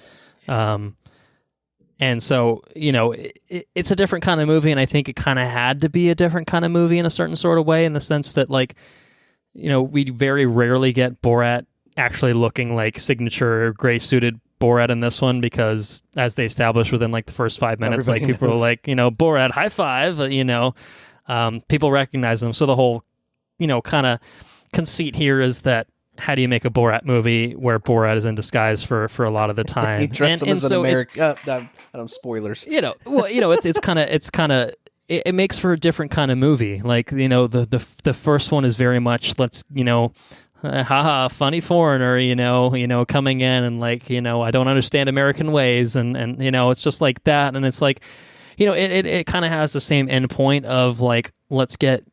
And so, it's a different kind of movie, and I think it kind of had to be a different kind of movie in a certain sort of way, in the sense that, we very rarely get Borat actually looking like signature gray-suited Borat in this one, because as they established within, the first 5 minutes, Everybody people knows. were like, Borat, high five, People recognize him. So the whole, kind of conceit here is that how do you make a Borat movie where Borat is in disguise for a lot of the time? He dressed him as an American. Spoilers. It makes for a different kind of movie. Like, the first one is very much haha, funny foreigner, coming in and like, I don't understand American ways, and it's just like that, and it's like, it kind of has the same endpoint of like, let's get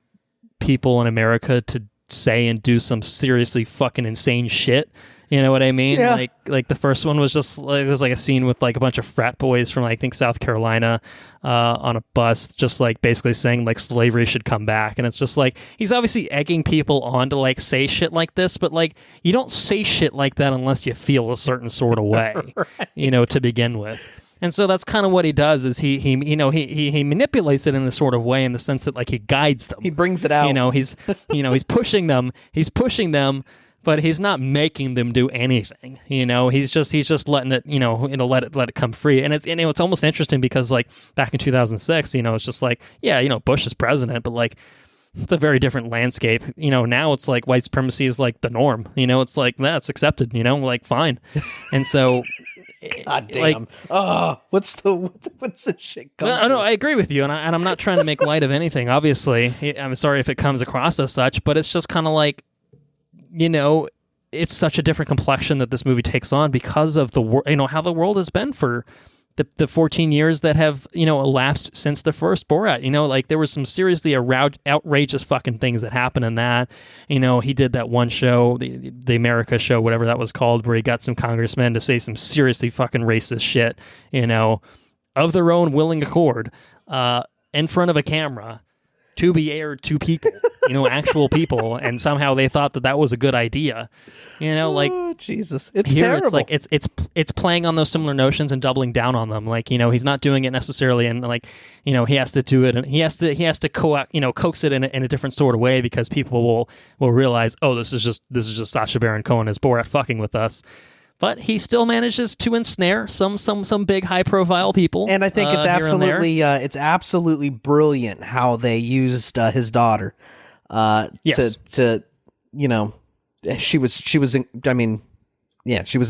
people in America to say and do some seriously fucking insane shit. You know what I mean? Yeah. Like the first one was just like, there's like a scene with like a bunch of frat boys from, I think, South Carolina on a bus, just like basically saying like slavery should come back. And it's just like, he's obviously egging people on to like say shit like this, but like, you don't say shit like that unless you feel a certain sort of way, right. To begin with. And so that's kind of what he does, is he manipulates it in a sort of way, in the sense that like he guides them. He brings it out. He's pushing them. He's pushing them, but he's not making them do anything. He's just letting it, let it come free. And it's almost interesting because like back in 2006, it's just like, yeah, Bush is president, but like it's a very different landscape. Now it's like white supremacy is like the norm. It's like that's accepted. Like fine. And so. God damn! Like, what's the shit? No, I agree with you, and I'm not trying to make light of anything. Obviously, I'm sorry if it comes across as such, but it's just kind of like, it's such a different complexion that this movie takes on because of the how the world has been for the 14 years that have elapsed since the first Borat. Like there was some seriously outrageous fucking things that happened in that. He did that one show, the America show, whatever that was called, where he got some congressmen to say some seriously fucking racist shit, of their own willing accord, in front of a camera, to be aired to people, actual people, and somehow they thought that was a good idea. Like Jesus, it's here terrible. It's like it's playing on those similar notions and doubling down on them. Like he's not doing it necessarily, and like he has to do it, and he has to coax it in a different sort of way, because people will realize, oh, this is just Sacha Baron Cohen as Borat fucking with us. But he still manages to ensnare some big high profile people, and I think it's absolutely brilliant how they used his daughter. Yes. She was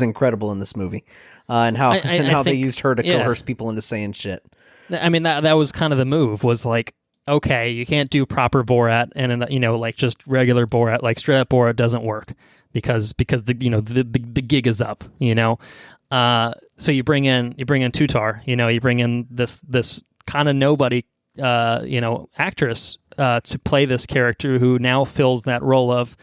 incredible in this movie, and how they used her to coerce people into saying shit. I mean, that was kind of the move, was like, okay, you can't do proper Borat, and like just regular Borat, like straight up Borat doesn't work. Because the gig is up, so you bring in Tutar, you bring in this kind of nobody, actress to play this character who now fills that role of,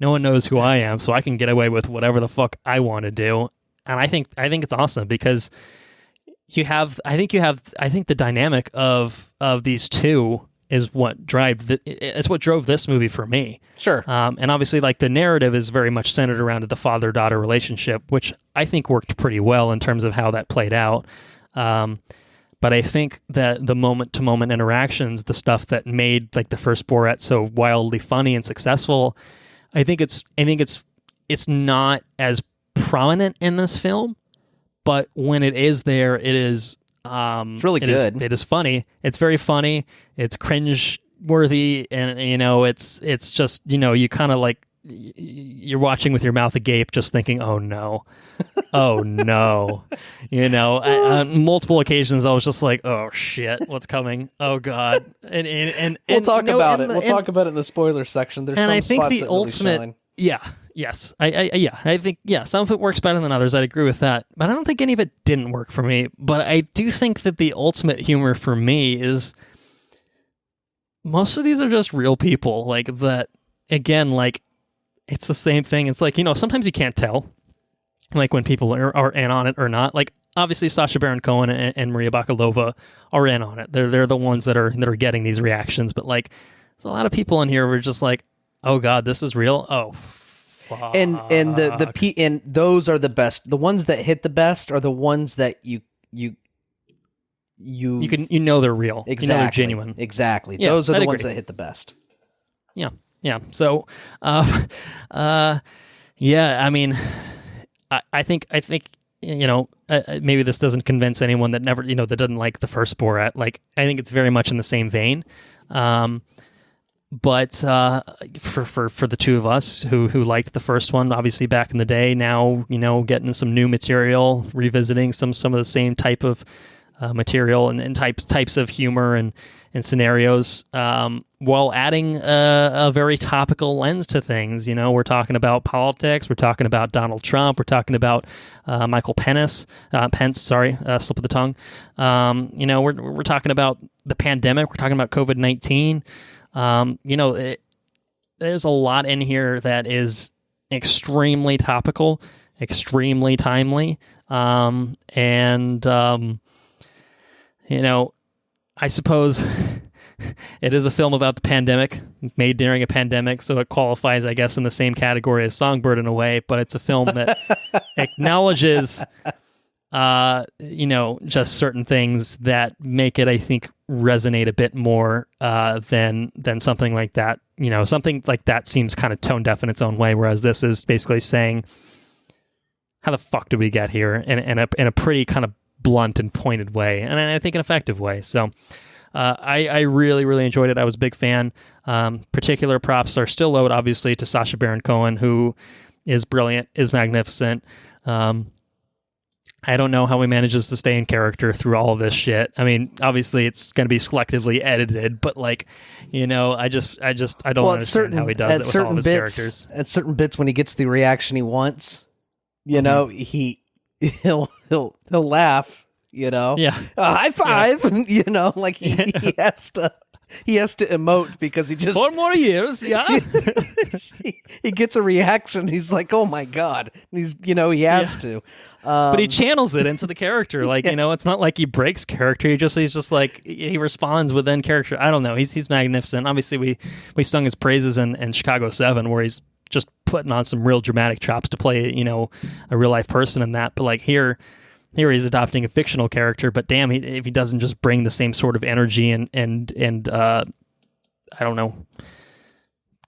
no one knows who I am, so I can get away with whatever the fuck I want to do. And I think it's awesome, because I think the dynamic of these two is what drove this movie for me. Sure. And obviously, like, the narrative is very much centered around the father-daughter relationship, which I think worked pretty well in terms of how that played out. But I think that the moment-to-moment interactions, the stuff that made like the first Borat so wildly funny and successful, I think it's not as prominent in this film, but when it is there, it is. It's really good. It is funny. It's very funny. It's cringe worthy, and it's just you kind of like you're watching with your mouth agape, just thinking, oh no, oh no, on multiple occasions I was just like, oh shit, what's coming? Oh god, and we'll talk about it. We'll talk about it in the spoiler section. There's some I think spots the that ultimate. really shine. Yeah. Yes. I think some of it works better than others. I'd agree with that. But I don't think any of it didn't work for me. But I do think that the ultimate humor for me is most of these are just real people. Like that, again, like it's the same thing. It's like, sometimes you can't tell, like when people are in on it or not. Like obviously Sacha Baron Cohen and Maria Bakalova are in on it. They're the ones that are getting these reactions. But like there's a lot of people in here who are just like, oh god, this is real. Oh. Fuck. And those are the best. The ones that hit the best are the ones that you they're real. Exactly. They're genuine. Exactly. Yeah, those are I'd the agree. ones that hit the best. Yeah. Yeah. So, yeah. I mean, I think maybe this doesn't convince anyone that never, that doesn't like the first Borat. Like, I think it's very much in the same vein. But for the two of us who liked the first one, obviously back in the day, now, getting some new material, revisiting some of the same type of material and types of humor and scenarios, while adding a very topical lens to things. We're talking about politics, we're talking about Donald Trump, we're talking about Michael Pence, slip of the tongue. We're talking about the pandemic, we're talking about COVID-19. There's a lot in here that is extremely topical, extremely timely, I suppose it is a film about the pandemic, made during a pandemic, so it qualifies, I guess, in the same category as Songbird in a way, but it's a film that acknowledges, just certain things that make it, I think, resonate a bit more than something like that. Something like that seems kind of tone deaf in its own way, whereas this is basically saying, how the fuck did we get here? In a pretty kind of blunt and pointed way, and I think an effective way. So I really, really enjoyed it. I was a big fan. Particular props are still owed, obviously, to Sacha Baron Cohen, who is brilliant, is magnificent. I don't know how he manages to stay in character through all of this shit. I mean, obviously it's going to be selectively edited, but I don't understand how he does it with all of his characters. At certain bits when he gets the reaction he wants, he'll laugh, Yeah. High five, Yeah. he has to emote because he just 4 more years, yeah. he gets a reaction. He's like, oh my God. And he has to. But he channels it into the character. Like, it's not like he breaks character. He's just like, he responds within character. I don't know. He's magnificent. Obviously, we sung his praises in Chicago 7, where he's just putting on some real dramatic chops to play, a real life person in that. But like here he's adopting a fictional character, but damn, if he doesn't just bring the same sort of energy and I don't know,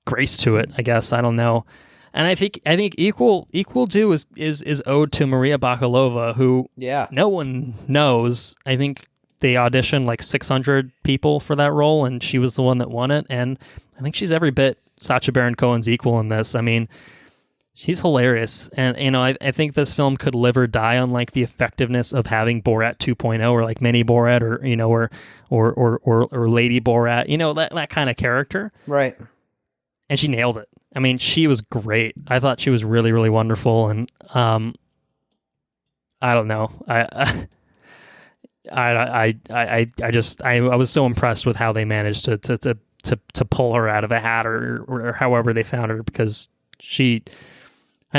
grace to it, I guess. I don't know. And I think equal due is owed to Maria Bakalova, who no one knows. I think they auditioned like 600 people for that role, and she was the one that won it. And I think she's every bit Sacha Baron Cohen's equal in this. I mean, she's hilarious. And, I think this film could live or die on like the effectiveness of having Borat 2.0 or like Mini Borat or Lady Borat, that kind of character. Right. And she nailed it. I mean, she was great. I thought she was really, really wonderful. And, I don't know. I was so impressed with how they managed to pull her out of a hat or however they found her, because I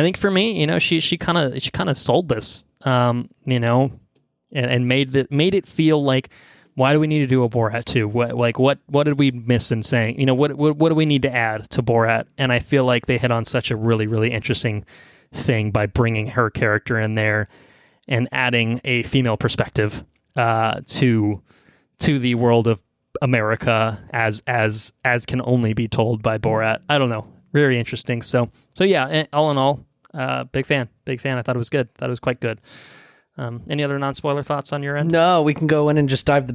think for me, she kind of sold this, and made it feel like, why do we need to do a Borat 2? What did we miss in saying? What do we need to add to Borat? And I feel like they hit on such a really, really interesting thing by bringing her character in there and adding a female perspective to the world of America as can only be told by Borat. I don't know. Very interesting. So yeah, all in all, big fan. I thought it was good. Thought it was quite good. Any other non-spoiler thoughts on your end? No, we can go in and just dive on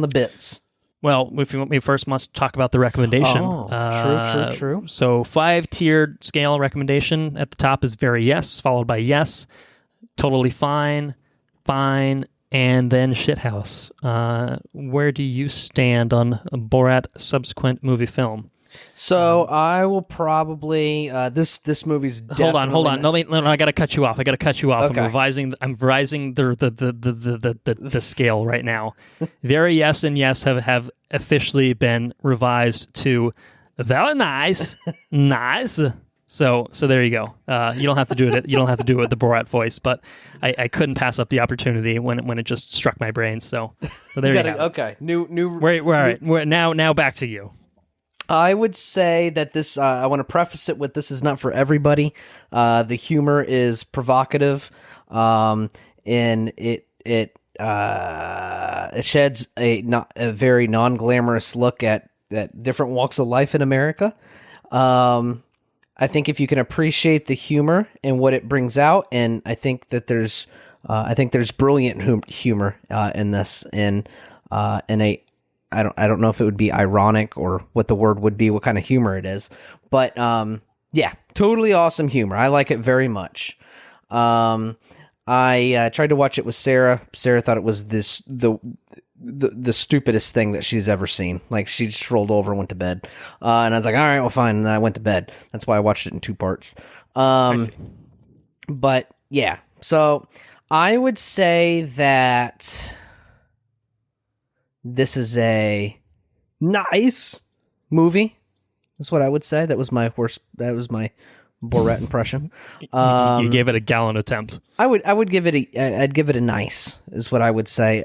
the bits. Well, we first must talk about the recommendation. Oh, true. So 5-tiered scale recommendation. At the top is very yes, followed by yes, totally fine, and then shithouse. Where do you stand on Borat Subsequent Moviefilm? So I will probably this movie's definitely... Hold on. No, I got to cut you off. Okay. I'm revising the scale right now. Very yes and yes have officially been revised to very nice. So there you go. You don't have to do it. You don't have to do it with the Borat voice, but I couldn't pass up the opportunity when it just struck my brain. So there you go. Okay. New. We're all right. Now back to you. I would say that this, I want to preface it with, this is not for everybody. The humor is provocative, and it sheds a very non-glamorous look at different walks of life in America. I I think if you can appreciate the humor and what it brings out, and I think that there's brilliant humor in this, and in a I don't know if it would be ironic or what the word would be, what kind of humor it is, but yeah, totally awesome humor. I like it very much. I tried to watch it with Sarah. Sarah thought it was the stupidest thing that she's ever seen. Like, she just rolled over and went to bed. And I was like, all right, well, fine. And then I went to bed. That's why I watched it in 2 parts. I see. But yeah, so I would say that this is a nice movie. That's what I would say. That was my Borat impression. You gave it a gallant attempt. I'd give it a nice, is what I would say.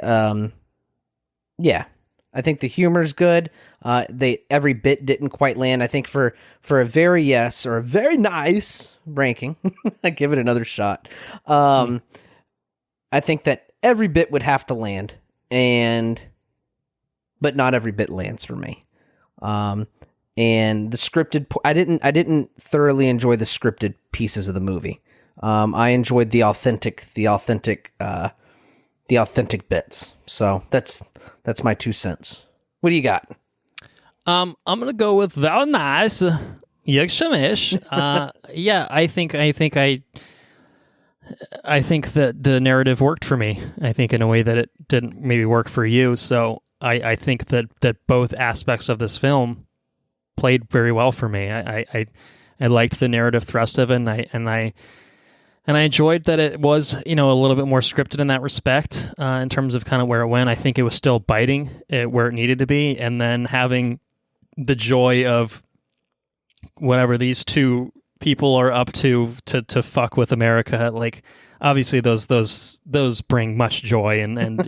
Yeah, I think the humor's good. Every bit didn't quite land. I think for a very yes or a very nice ranking, I give it another shot. I think that every bit would have to land, but not every bit lands for me. And the scripted, I didn't thoroughly enjoy the scripted pieces of the movie. I enjoyed the authentic bits. So that's my 2 cents. What do you got? I'm gonna go with very nice. Jagshemash. Yeah, I think that the narrative worked for me. I think in a way that it didn't maybe work for you. So I think that both aspects of this film played very well for me. I liked the narrative thrust of it, and I enjoyed that it was, a little bit more scripted in that respect, in terms of kind of where it went. I think it was still biting where it needed to be, and then having the joy of whatever these 2 people are up to fuck with America. Like, obviously those bring much joy, and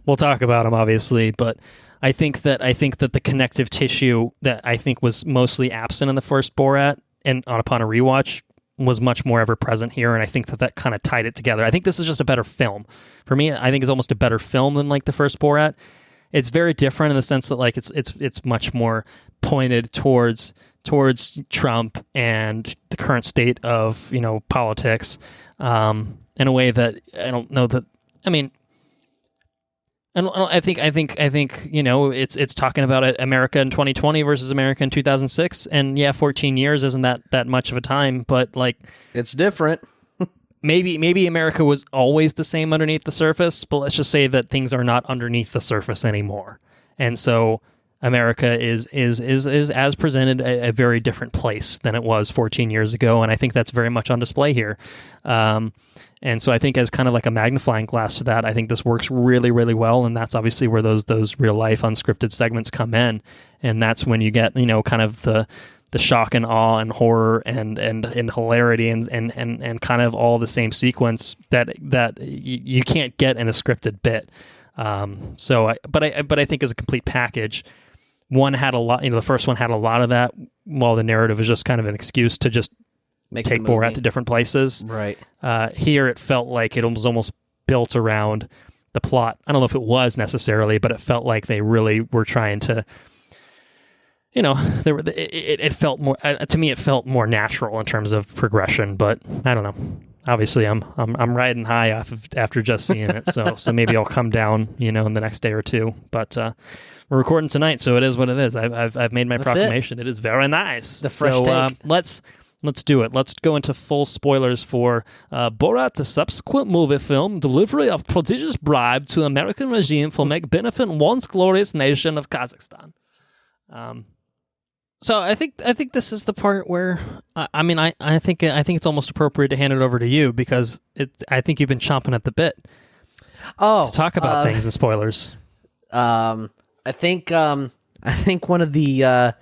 we'll talk about them obviously, but I think that the connective tissue that I think was mostly absent in the first Borat, and upon a rewatch, was much more ever present here, and I think that kind of tied it together. I think this is just a better film. For me, I think it's almost a better film than like the first Borat. It's very different in the sense that like it's much more pointed towards Trump and the current state of politics, in a way that I don't know that. I mean, I think it's talking about America in 2020 versus America in 2006, and yeah, 14 years isn't that much of a time, but like, it's different. maybe America was always the same underneath the surface, but let's just say that things are not underneath the surface anymore, and so America is as presented a very different place than it was 14 years ago, and I think that's very much on display here. And so I think as kind of like a magnifying glass to that, I think this works really, really well, and that's obviously where those real life unscripted segments come in, and that's when you get kind of the shock and awe and horror and hilarity and kind of all the same sequence that you can't get in a scripted bit. But I think as a complete package, one had a lot. The first one had a lot of that, while the narrative was just kind of an excuse to just take Borat to different places. Right. Here, it felt like it was almost built around the plot. I don't know if it was necessarily, but it felt like they really were trying to. It felt more to me. It felt more natural in terms of progression, but I don't know. Obviously, I'm riding high after just seeing it, so maybe I'll come down, in the next day or two. But we're recording tonight, so it is what it is. I've made my proclamation. It is very nice. The fresh take. Let's do it. Let's go into full spoilers for Borat Subsequent Moviefilm, delivery of prodigious bribe to American regime for make benefit once glorious nation of Kazakhstan. So I think this is the part where I think it's almost appropriate to hand it over to you, because I think you've been chomping at the bit. To talk about things and spoilers. I think one of the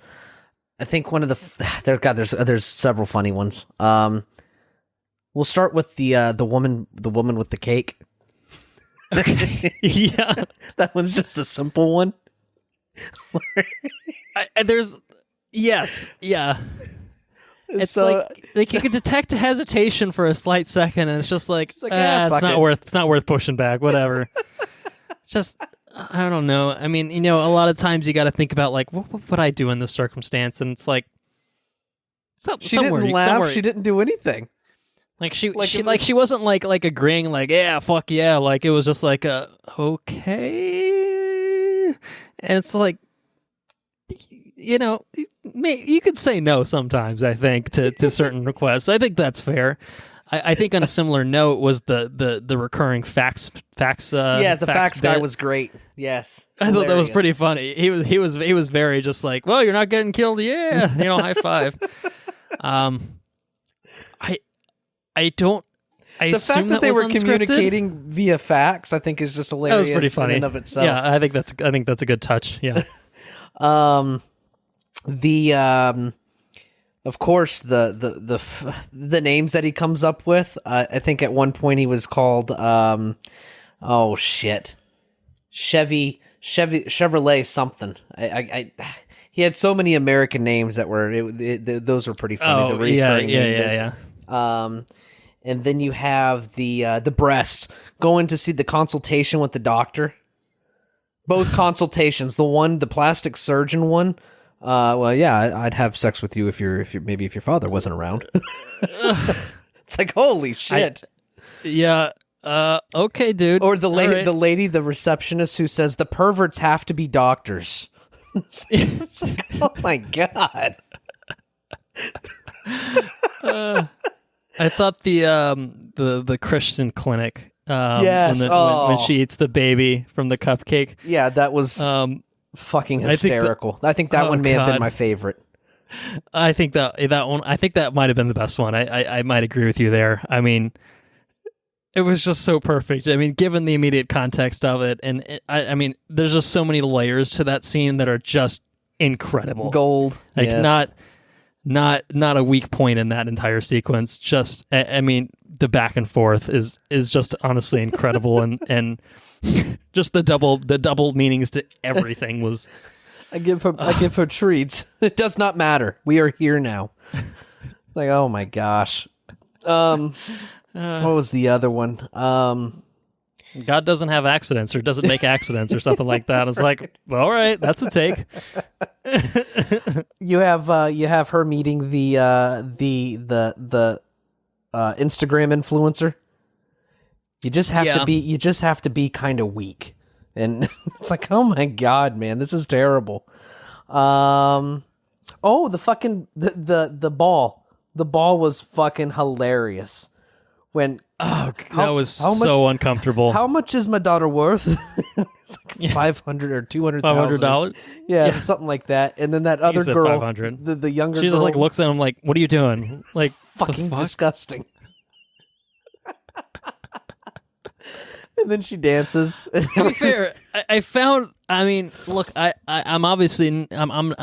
there's several funny ones. We'll start with the woman with the cake. Okay. Yeah, that one's just a simple one. Yes, yeah. It's so, like you can detect hesitation for a slight second, and it's just like, it's not worth pushing back. Whatever. Just, I don't know. I mean, a lot of times you got to think about like, what would I do in this circumstance? And it's like, She didn't laugh. She didn't do anything. Like she wasn't like agreeing like, yeah, fuck yeah. Like it was just like okay. And it's like, you could say no sometimes, I think, to certain requests. I think that's fair. I think on a similar note was the recurring fax. The fax guy was great. Yes, I thought that was pretty funny. He was very just like, well, you're not getting killed, yeah, high five. The fact that they were communicating via fax, I think, is just hilarious. That was pretty funny in and of itself. Yeah, I think that's a good touch. Yeah. Of course, the names that he comes up with. I think at one point he was called Chevrolet something. He had so many American names that were those were pretty funny. Oh, yeah. And then you have the breasts going to see the consultation with the doctor. Both consultations, the plastic surgeon one. Well, yeah, I'd have sex with you if your father wasn't around. It's like, holy shit. Okay, dude. Or the lady, the receptionist who says the perverts have to be doctors. It's like, oh my god. I thought the Christian clinic. Yes. When she eats the baby from the cupcake. Yeah, that was fucking hysterical. I think that one may have been my favorite. I think that one. I think that might have been the best one. I might agree with you there. I mean, it was just so perfect. I mean, given the immediate context of it, and I mean, there's just so many layers to that scene that are just incredible. Gold. Like yes. Not a weak point in that entire sequence. Just, I mean, the back and forth is just honestly incredible, and just the double meanings to everything was. I give her treats. It does not matter. We are here now. Like, oh my gosh. What was the other one? God doesn't have accidents, or doesn't make accidents, or something like that. It's like, well, all right, that's a take. You have her meeting the Instagram influencer. You just have to be kind of weak, and it's like, oh my god, man, this is terrible. The ball was fucking hilarious. When that was so uncomfortable. How much is my daughter worth? It's like $500 or $200,000. $500. Yeah, something like that. And then that other girl, $500. the younger girl, she just like looks at him like, "What are you doing?" Like, fucking disgusting. And then she dances. To be fair, I found. I mean, look, I'm obviously I'm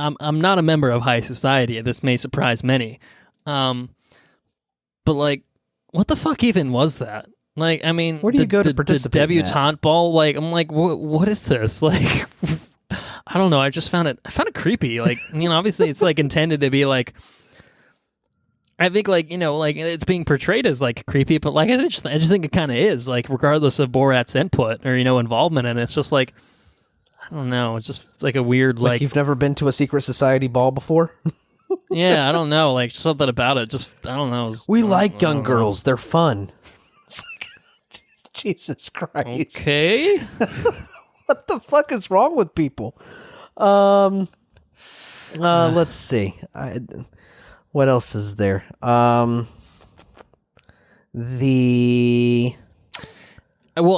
not a member of high society. This may surprise many, but like, what the fuck even was that? Like, I mean, where do you go to participate? The debutante ball. Like, I'm like, what is this? Like, I don't know. I found it creepy. Like, obviously it's like intended to be like. I think, like, like it's being portrayed as like creepy, but like I just think it kind of is, like, regardless of Borat's input or involvement, and it's just like, I don't know, it's just like a weird like you've never been to a secret society ball before. Yeah, I don't know, like something about it. Just I don't know. We like young girls; they're fun. It's like, Jesus Christ. Okay, what the fuck is wrong with people? Let's see. What else is there? Well,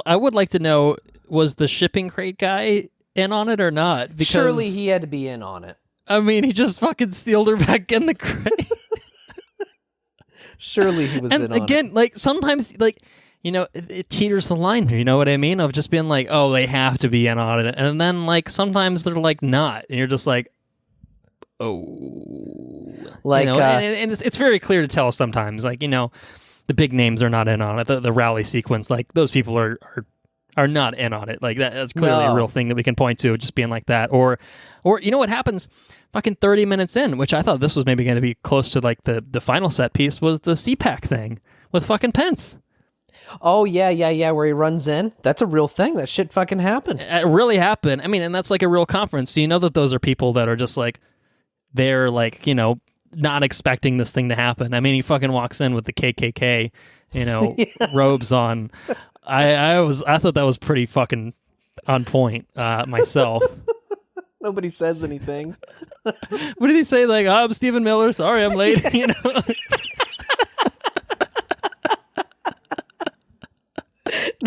I would like to know, was the shipping crate guy in on it or not? Because surely he had to be in on it. I mean, he just fucking sealed her back in the crate. Surely he was in on it. And again, like, sometimes, like, it teeters the line, you know what I mean? Of just being like, oh, they have to be in on it. And then, like, sometimes they're, like, not. And you're just like, oh, like, and it's very clear to tell sometimes, like, the big names are not in on it. The rally sequence, like, those people are not in on it. Like, that's clearly a real thing that we can point to, just being like that. Or what happens fucking 30 minutes in, which I thought this was maybe going to be close to like the final set piece, was the CPAC thing with fucking Pence. Oh, yeah, where he runs in. That's a real thing. That shit fucking happened. It really happened. I mean, and that's like a real conference. So you know that those are people that are just like, they're like, not expecting this thing to happen. I mean, he fucking walks in with the KKK, robes on. I thought that was pretty fucking on point myself. Nobody says anything. What did he say? Like, I'm Stephen Miller. Sorry, I'm late.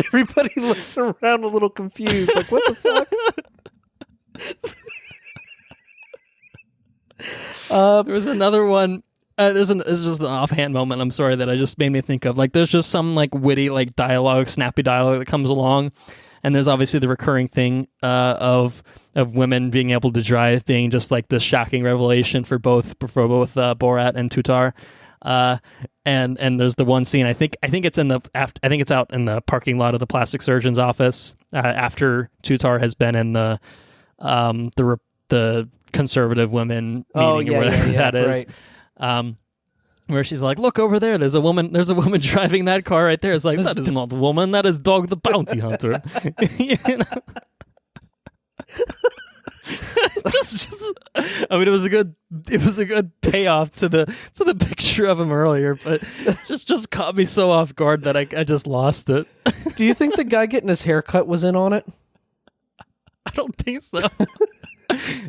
Everybody looks around a little confused. Like, what the fuck? There was another one. This is just an offhand moment. I'm sorry that I just made me think of. Like, there's just some like witty, like dialogue, snappy dialogue that comes along, and there's obviously the recurring thing of women being able to drive being just like this shocking revelation for both Borat and Tutar. And there's the one scene. I think it's out in the parking lot of the plastic surgeon's office after Tutar has been in the conservative women meeting or whatever that is. Right. Where she's like, look over there, there's a woman driving that car right there. It's like, that is not the woman, that is Dog the Bounty Hunter. I mean, it was a good payoff to the picture of him earlier, but just caught me so off guard that I just lost it. Do you think the guy getting his haircut was in on it? I don't think so.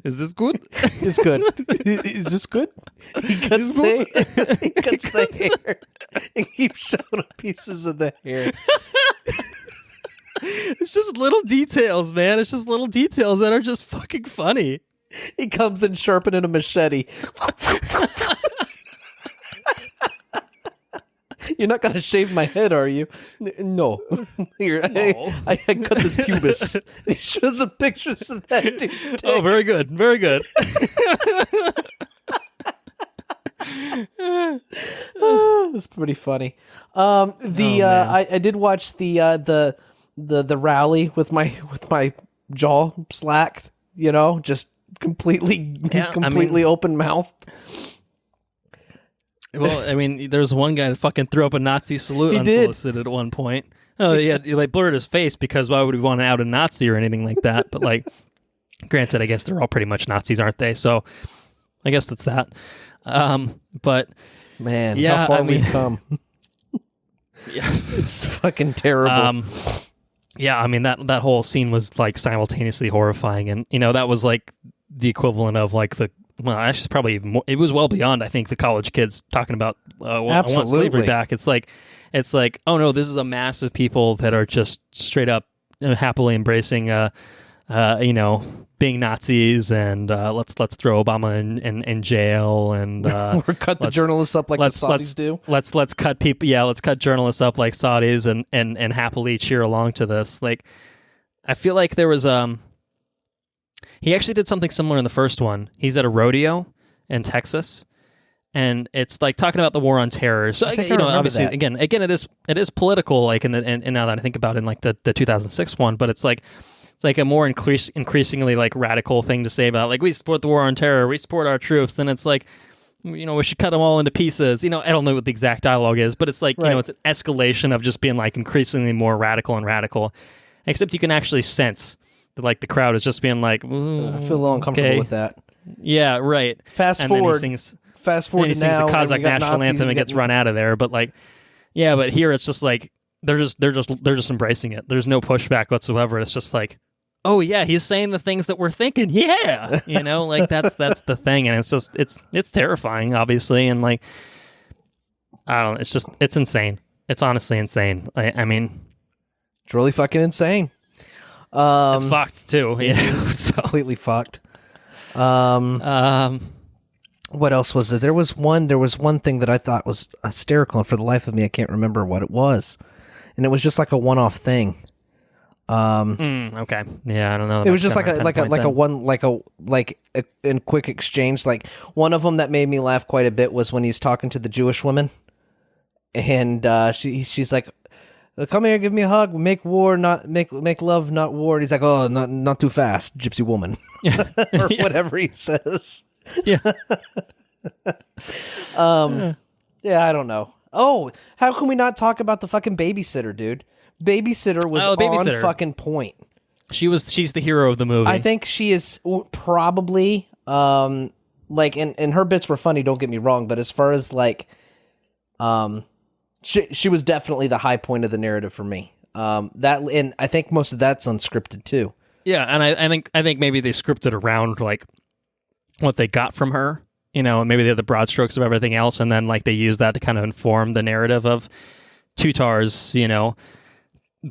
Is this good? It's good. Is this good? He cuts the hair and keeps showing up pieces of the hair. It's just little details, man. It's just little details that are just fucking funny. He comes in sharpening a machete. You're not gonna shave my head, are you? No. Here, no. I cut this pubis. He shows the pictures of that dude. Oh, very good, very good. It's pretty funny. I did watch the rally with my jaw slacked. Just completely open mouthed. Well, I mean, there's one guy that fucking threw up a Nazi salute unsolicited at one point. Oh, yeah, he like blurred his face because why would we want to out a Nazi or anything like that? But like, granted, I guess they're all pretty much Nazis, aren't they? So I guess that's that. But man, yeah, how far we've come. Yeah, it's fucking terrible. Yeah, I mean that whole scene was like simultaneously horrifying, and that was like the equivalent of like actually probably even more, it was well beyond, I think, the college kids talking about I want slavery back. It's like, oh no, this is a mass of people that are just straight up happily embracing being Nazis, and let's throw Obama in jail, and or cut the journalists up like the Saudis do. Let's cut people. Yeah, let's cut journalists up like Saudis, and happily cheer along to this. Like, I feel like there was he actually did something similar in the first one. He's at a rodeo in Texas, and it's like talking about the war on terror. So obviously, again, it is political. Like and now that I think about it, in like the 2006 one, but it's like a more increasingly like radical thing to say about like, we support the war on terror, we support our troops. Then it's like, we should cut them all into pieces. I don't know what the exact dialogue is, but it's like, right. It's an escalation of just being like increasingly more radical and radical. Except you can actually sense that like the crowd is just being like, I feel a little uncomfortable with that. Yeah, right. Fast forward to now. He sings the Kazakh national anthem and gets run out of there. But like, yeah, but here it's just like they're just embracing it. There's no pushback whatsoever. It's just like, oh yeah, he's saying the things that we're thinking. Yeah, like that's the thing, and it's just it's terrifying, obviously, and like I don't know, it's insane. It's honestly insane. I mean, it's really fucking insane. It's fucked too. It's completely fucked. What else was there? There was one thing that I thought was hysterical, and for the life of me, I can't remember what it was. And it was just like a one-off thing. Okay. Yeah, I don't know. It was just in quick exchange. Like, one of them that made me laugh quite a bit was when he's talking to the Jewish woman, and she's like, "Come here, give me a hug. Make love, not war." And he's like, "Oh, not too fast, gypsy woman," or whatever he says. Yeah. Yeah, I don't know. Oh, how can we not talk about the fucking babysitter, dude? Babysitter was on fucking point. She's the hero of the movie. I think she is probably Like, and her bits were funny, don't get me wrong, but as far as like, she was definitely the high point of the narrative for me. And I think most of that's unscripted too. Yeah, and I think maybe they scripted around like what they got from her, and maybe they had the broad strokes of everything else, and then like they used that to kind of inform the narrative of Tutar's,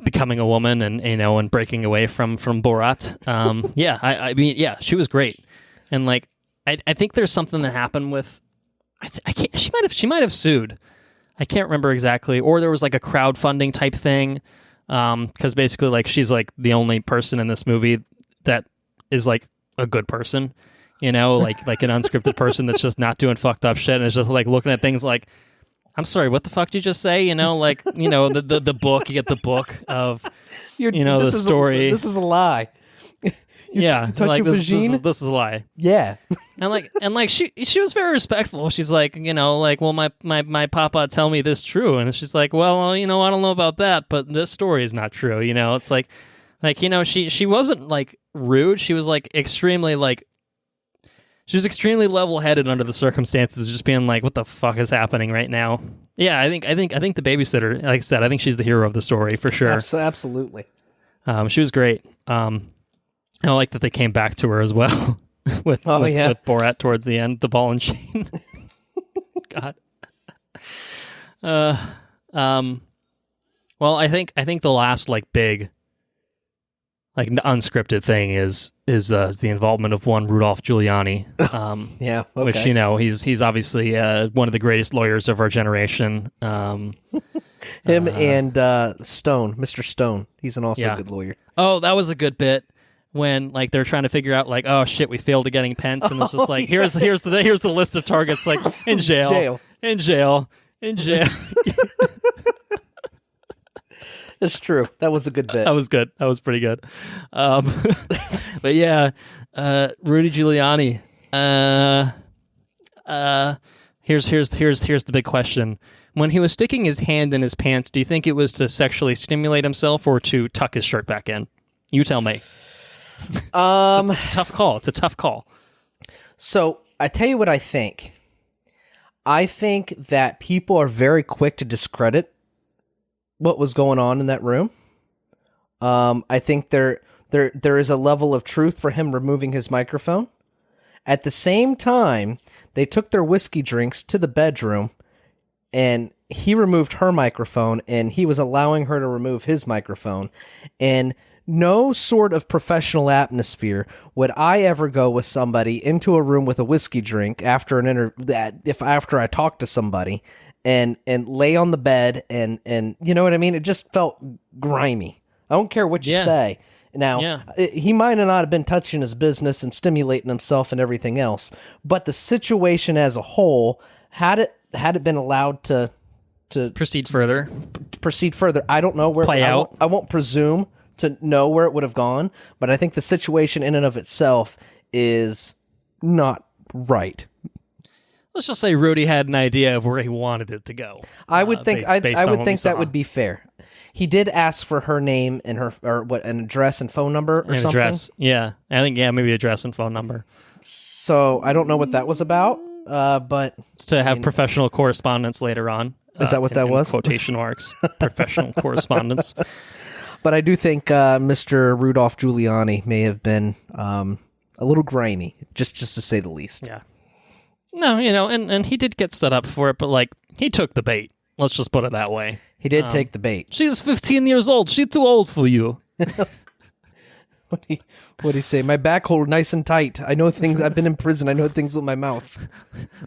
becoming a woman and breaking away from Borat. I mean, she was great, and like I think there's something that happened with she might have sued. I can't remember exactly, or there was like a crowdfunding type thing. Because basically, like, she's like the only person in this movie that is like a good person, like an unscripted person that's just not doing fucked up shit and is just like looking at things like, I'm sorry, what the fuck did you just say? The book, you get the book of, the story. This is a lie. Yeah, touch like your this is a lie. Yeah, and she was very respectful. She's like, well, my papa tell me this true, and she's like, well, I don't know about that, but this story is not true. It's like she wasn't like rude. She was like extremely level-headed under the circumstances, just being like, what the fuck is happening right now? Yeah, I think the babysitter, like I said, I think she's the hero of the story for sure. Absolutely. She was great. And I like that they came back to her as well with Borat towards the end, the ball and chain. God. Well, I think the last like big, like unscripted thing is the involvement of one Rudolph Giuliani. Yeah, okay. Which he's obviously one of the greatest lawyers of our generation. Him and Stone, Mr. Stone. He's a good lawyer. Oh, that was a good bit. When like they're trying to figure out like, oh shit, we failed at getting Pence, and it's just like here's the list of targets, like in jail. In jail. It's true. That was a good bit. That was good. That was pretty good. But yeah, Rudy Giuliani. Here's the big question. When he was sticking his hand in his pants, do you think it was to sexually stimulate himself or to tuck his shirt back in? You tell me. It's a tough call. It's a tough call. So I tell you what I think. I think that people are very quick to discredit what was going on in that room. I think there is a level of truth for him removing his microphone. At the same time, they took their whiskey drinks to the bedroom, and he removed her microphone, and he was allowing her to remove his microphone, and no sort of professional atmosphere would I ever go with somebody into a room with a whiskey drink after after I talk to somebody and lay on the bed and you know what I mean? It just felt grimy. I don't care what you say. Now, he might not have been touching his business and stimulating himself and everything else, but the situation as a whole, had it been allowed to proceed further, I don't know where play out. I won't presume to know where it would have gone, but I think the situation in and of itself is not right. Let's just say Rudy had an idea of where he wanted it to go. I would think that would be fair. He did ask for her name and an address and phone number or something. Address, yeah. I think maybe address and phone number. So I don't know what that was about, but it's to have professional correspondence later on. Is that what that was? Quotation marks. Professional correspondence. But I do think Mr. Rudolph Giuliani may have been a little grimy, just to say the least. Yeah. No, and he did get set up for it, but like he took the bait. Let's just put it that way. He did take the bait. She's 15 years old. She's too old for you. What do you say? My back hold nice and tight. I know things. I've been in prison. I know things with my mouth.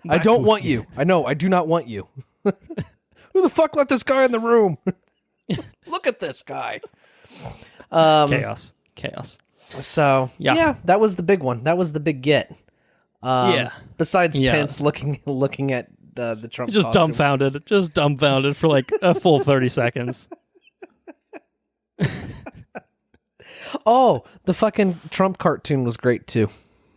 I don't want you. I know. I do not want you. Who the fuck let this guy in the room? Look at this guy. Chaos. So yeah, that was the big one. That was the big get. Besides Pence looking at the Trump just costume. dumbfounded for like a full 30 seconds. Oh, the fucking Trump cartoon was great too.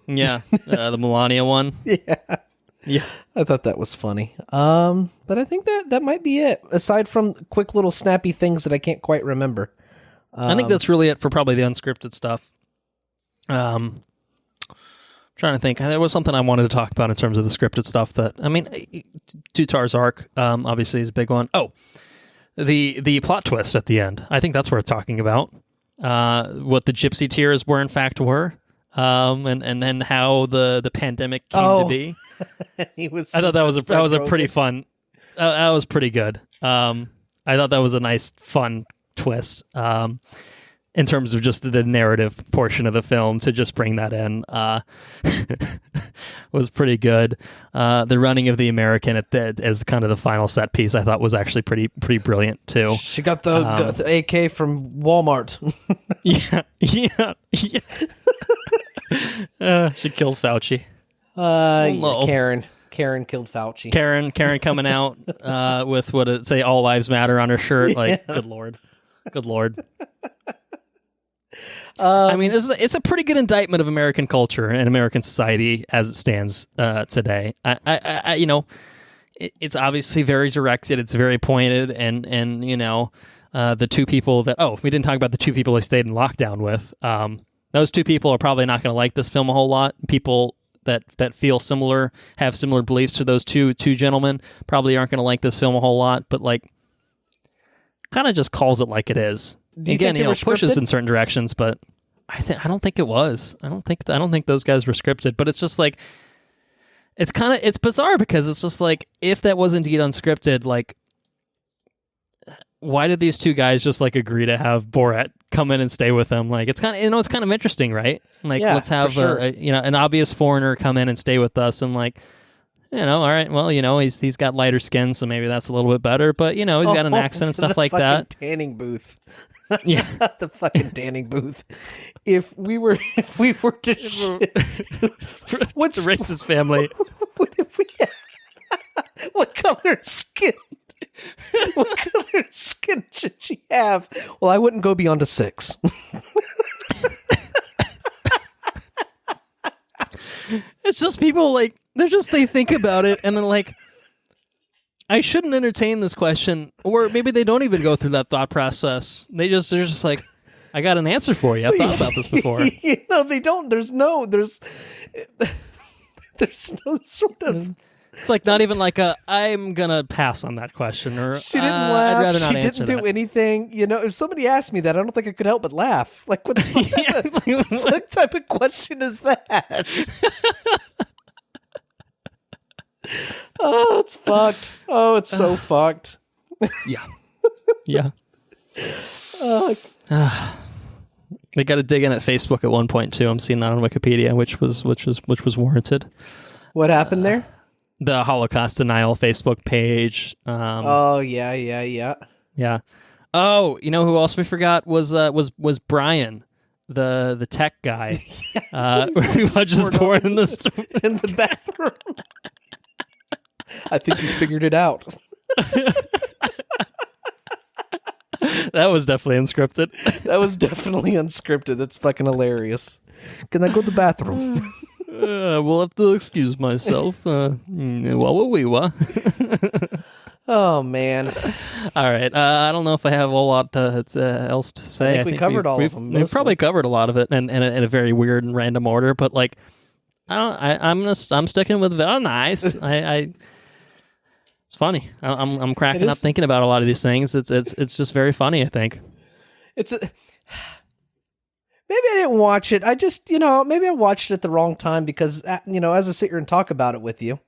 Yeah, the Melania one. Yeah. I thought that was funny. But I think that might be it. Aside from quick little snappy things that I can't quite remember. I think that's really it for probably the unscripted stuff. Trying Trying to think. There was something I wanted to talk about in terms of the scripted stuff that, I mean, Tutar's arc, obviously is a big one. Oh, the plot twist at the end. I think that's worth talking about. What the gypsy tears were in fact were, and then how the pandemic came to be. He was. I thought that was a pretty fun. That was pretty good. I thought that was a nice, fun twist. In terms of just the narrative portion of the film, to just bring that in was pretty good. The running of the American as kind of the final set piece, I thought was actually pretty brilliant too. She got the AK from Walmart. yeah. She killed Fauci. Yeah, Karen killed Fauci. Karen coming out with what it say "All Lives Matter" on her shirt. Like, good lord. I mean, it's a pretty good indictment of American culture and American society as it stands today. I it's obviously very directed. It's very pointed, and the two people that we didn't talk about the two people I stayed in lockdown with. Those two people are probably not going to like this film a whole lot. People that feel similar, have similar beliefs to those two gentlemen, probably aren't going to like this film a whole lot. But like, kind of just calls it like it is. Again, pushes in certain directions, but I don't think it was. I don't think those guys were scripted. But it's just like, it's bizarre because it's just like, if that was indeed unscripted, like, why did these two guys just like agree to have Borat come in and stay with them? Like, it's kind of it's kind of interesting, right? Like, let's have an obvious foreigner come in and stay with us, and like, all right, well, he's got lighter skin, so maybe that's a little bit better. But he's got an accent and stuff like that. Tanning booth. Yeah, the fucking tanning booth. If we were to what's the racist family? What color skin? What color skin should she have? Well, I wouldn't go beyond a 6. It's just people like they think about it and then like, I shouldn't entertain this question, or maybe they don't even go through that thought process. They're just like, I got an answer for you. I've thought about this before. They don't. There's no sort of. It's like not even like I'm gonna pass on that question, or she didn't laugh. I'd rather not she answer didn't do anything. If somebody asked me that, I don't think I could help but laugh. Like, what what type of question is that? Oh, it's fucked. Oh, it's so fucked. Yeah. They got to dig in at Facebook at one point too. I'm seeing that on Wikipedia, which was warranted. What happened there? The Holocaust denial Facebook page. Yeah. Oh, who else we forgot was Brian, the tech guy, who was born in the bathroom. I think he's figured it out. That was definitely unscripted. That's fucking hilarious. Can I go to the bathroom? We'll have to excuse myself. Oh, man. All right. I don't know if I have a whole lot else to say. I think we covered all of them. We've probably covered a lot of it in a very weird and random order. But like, I'm sticking with very nice. It's funny. I'm cracking up thinking about a lot of these things. It's just very funny, I think. Maybe I didn't watch it. I just, maybe I watched it at the wrong time because, as I sit here and talk about it with you.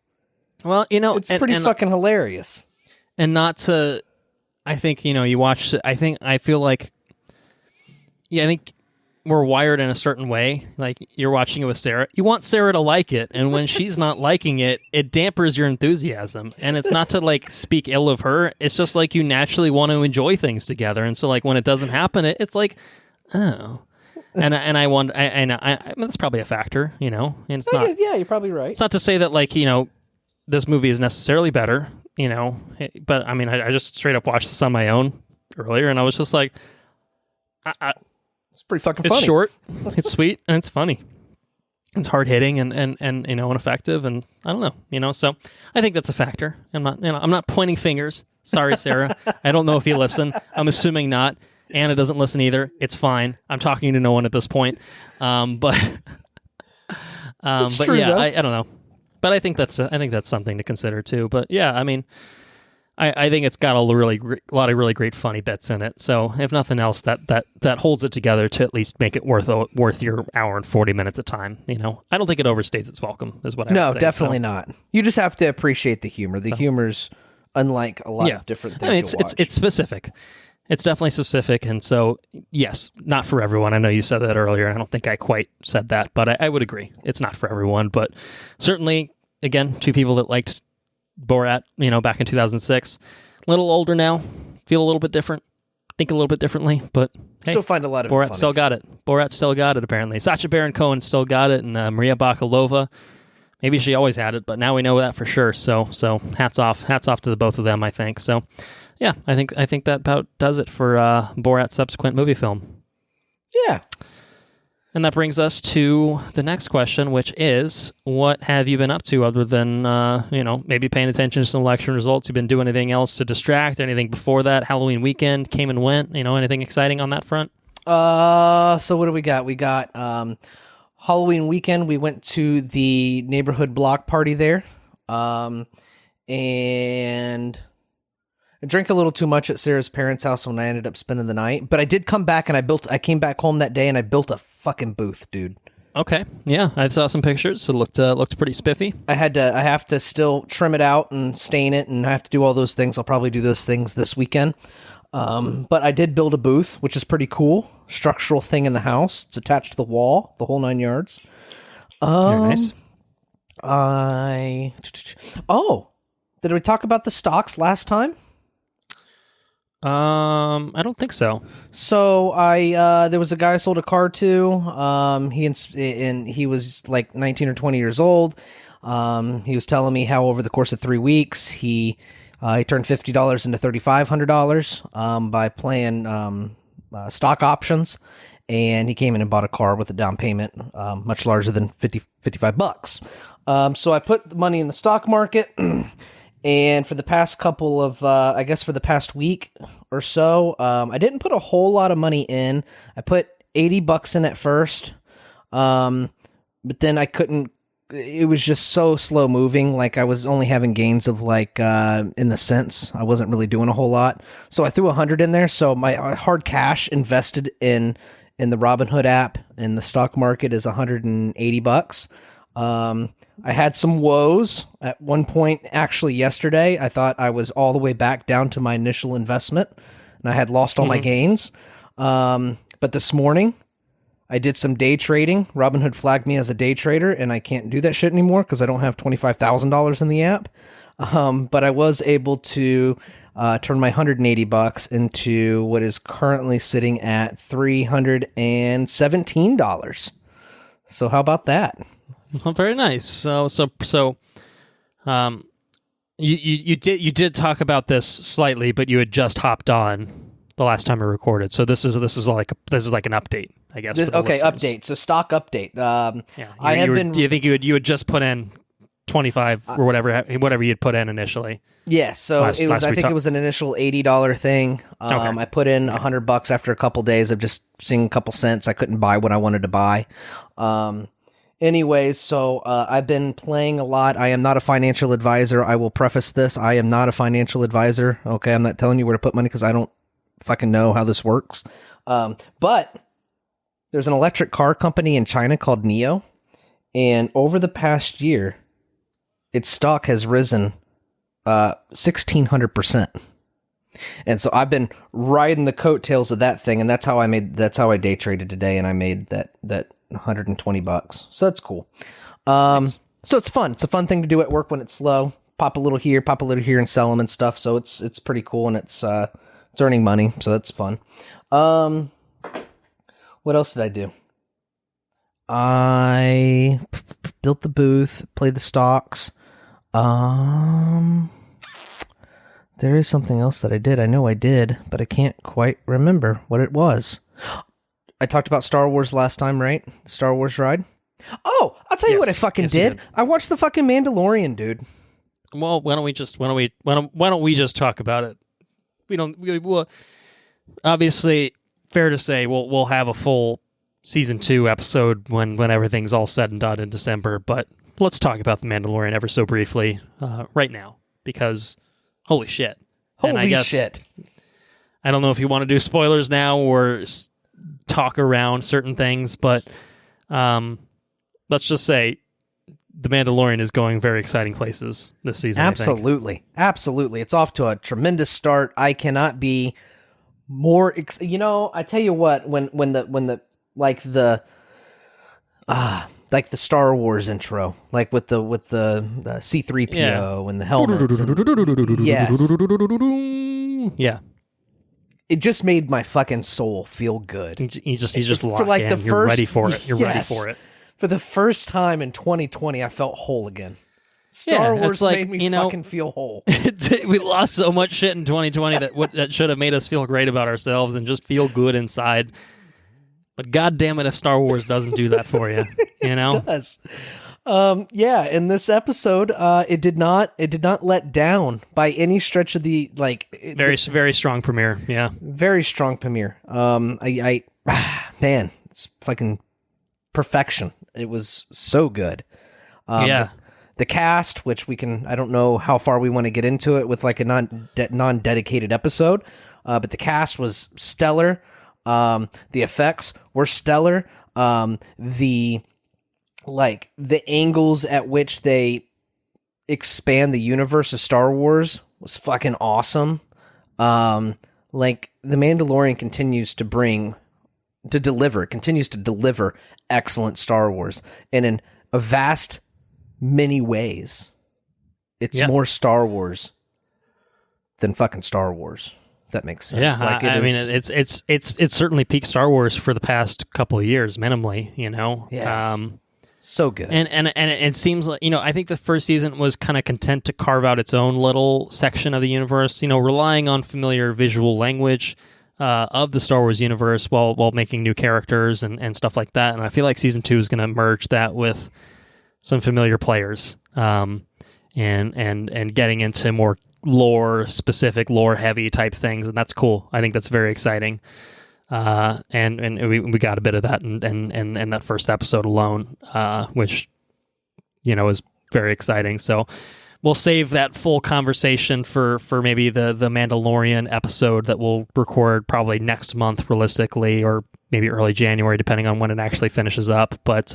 Well, it's pretty fucking hilarious. And not to, I think, you watch, I feel like, I think we're wired in a certain way. Like, you're watching it with Sarah. You want Sarah to like it. And when she's not liking it, it dampers your enthusiasm. And it's not to, like, speak ill of her. It's just, like, you naturally want to enjoy things together. And so, like, when it doesn't happen, it's like, oh. And I wonder, I mean, that's probably a factor, and it's not. Yeah, you're probably right. It's not to say that, like, this movie is necessarily better, but I mean, I just straight up watched this on my own earlier, and I was just like, it's pretty fucking funny. It's short, it's sweet, and it's funny. It's hard hitting and effective, and I don't know, so I think that's a factor. I'm not pointing fingers. Sorry, Sarah. I don't know if you listen. I'm assuming not. Anna doesn't listen either. It's fine. I'm talking to no one at this point. But But true, yeah, though. I don't know. But I think that's something to consider too. But yeah, I mean, I think it's got a lot of really great funny bits in it. So if nothing else, that holds it together to at least make it worth your hour and 40 minutes of time. You know, I don't think it overstays its welcome. Is what I would say. No, definitely not. You just have to appreciate the humor. The humor's unlike a lot of different things. I mean, it's specific. It's definitely specific, and so yes, not for everyone. I know you said that earlier. I don't think I quite said that, but I would agree. It's not for everyone, but certainly, again, two people that liked Borat, back in 2006, a little older now, feel a little bit different, think a little bit differently, but hey, still find a lot of Borat funny. still got it. Borat still got it, apparently. Sacha Baron Cohen still got it, and Maria Bakalova, maybe she always had it, but now we know that for sure. So hats off to the both of them, I think. So yeah, I think that about does it for Borat Subsequent Moviefilm. Yeah. And that brings us to the next question, which is, what have you been up to other than, maybe paying attention to some election results? You've been doing anything else to distract? Anything before that? Halloween weekend came and went. Anything exciting on that front? So what do we got? We got Halloween weekend. We went to the neighborhood block party there. And I drank a little too much at Sarah's parents' house when I ended up spending the night. But I did come back and I came back home that day and I built a fucking booth, dude. Okay. Yeah, I saw some pictures. It looked pretty spiffy. I have to still trim it out and stain it, and I have to do all those things. I'll probably do those things this weekend. But I did build a booth, which is pretty cool. Structural thing in the house. It's attached to the wall, the whole 9 yards. Very nice. Did we talk about the stocks last time? I don't think so. So there was a guy I sold a car to. He was like 19 or 20 years old. He was telling me how over the course of 3 weeks he turned $50 into $3,500 by playing stock options, and he came in and bought a car with a down payment much larger than $55. So I put the money in the stock market. And for the past couple of, for the past week or so, I didn't put a whole lot of money in. I put $80 in at first, but then I couldn't. It was just so slow moving. Like I was only having gains of in the cents. I wasn't really doing a whole lot. So I threw 100 in there. So my hard cash invested in the Robinhood app in the stock market is $180. I had some woes at one point. Actually, yesterday, I thought I was all the way back down to my initial investment, and I had lost all my gains. But this morning, I did some day trading. Robinhood flagged me as a day trader, and I can't do that shit anymore because I don't have $25,000 in the app. But I was able to turn my $180 into what is currently sitting at $317. So how about that? Well, very nice. So, you did talk about this slightly, but you had just hopped on the last time we recorded. So this is like an update, I guess. Okay, update. So stock update. Do you think you had just put in 25 or whatever you'd put in initially? Yeah. So it was. I think it was an initial $80 thing. Okay. I put in $100 after a couple days of just seeing a couple cents. I couldn't buy what I wanted to buy. Anyways, so I've been playing a lot. I am not a financial advisor. I will preface this. I am not a financial advisor. Okay, I'm not telling you where to put money because I don't fucking know how this works. But there's an electric car company in China called NIO, and over the past year, its stock has risen 1,600%. And so I've been riding the coattails of that thing, and that's how I day traded today, and I made that $120. So that's cool. Nice. So it's fun. It's a fun thing to do at work when it's slow. Pop a little here, and sell them and stuff. So it's pretty cool, and it's earning money. So that's fun. What else did I do? I built the booth, played the stocks. There is something else that I did. I know I did, but I can't quite remember what it was. I talked about Star Wars last time, right? Star Wars ride. Oh, I'll tell you what I fucking did. I watched the fucking Mandalorian, dude. Well, why don't we just talk about it? We'll obviously, fair to say, we'll have a full season 2 episode when everything's all said and done in December. But let's talk about The Mandalorian ever so briefly right now, because holy shit. Holy shit. I don't know if you want to do spoilers now or talk around certain things, but let's just say The Mandalorian is going very exciting places this season. Absolutely. Absolutely. It's off to a tremendous start. I cannot be more I tell you what, when the Star Wars intro, like with the C-3PO and the helmets. Yeah. It just made my fucking soul feel good. He's just locked in. You're ready for it. You're ready for it. For the first time in 2020, I felt whole again. Star Wars made me fucking feel whole. We lost so much shit in 2020 that should have made us feel great about ourselves and just feel good inside. But God damn it, if Star Wars doesn't do that for you, you know? It does. In this episode, it did not let down by any stretch of the very strong premiere. Yeah, very strong premiere. Man, it's fucking perfection. It was so good. The cast, which I don't know how far we want to get into it with like a non-dedicated episode, but the cast was stellar. The effects were stellar. The angles at which they expand the universe of Star Wars was fucking awesome. The Mandalorian continues to deliver excellent Star Wars, and in a vast many ways, it's more Star Wars than fucking Star Wars. If that makes sense. Yeah, it's certainly peak Star Wars for the past couple of years, minimally. You know, yes. So good. And it seems like, I think the first season was kind of content to carve out its own little section of the universe, relying on familiar visual language of the Star Wars universe while making new characters and stuff like that. And I feel like season 2 is going to merge that with some familiar players and getting into more specific lore heavy type things. And that's cool. I think that's very exciting. And we got a bit of that in that first episode alone, which, is very exciting. So we'll save that full conversation for maybe the Mandalorian episode that we'll record probably next month, realistically, or maybe early January, depending on when it actually finishes up. But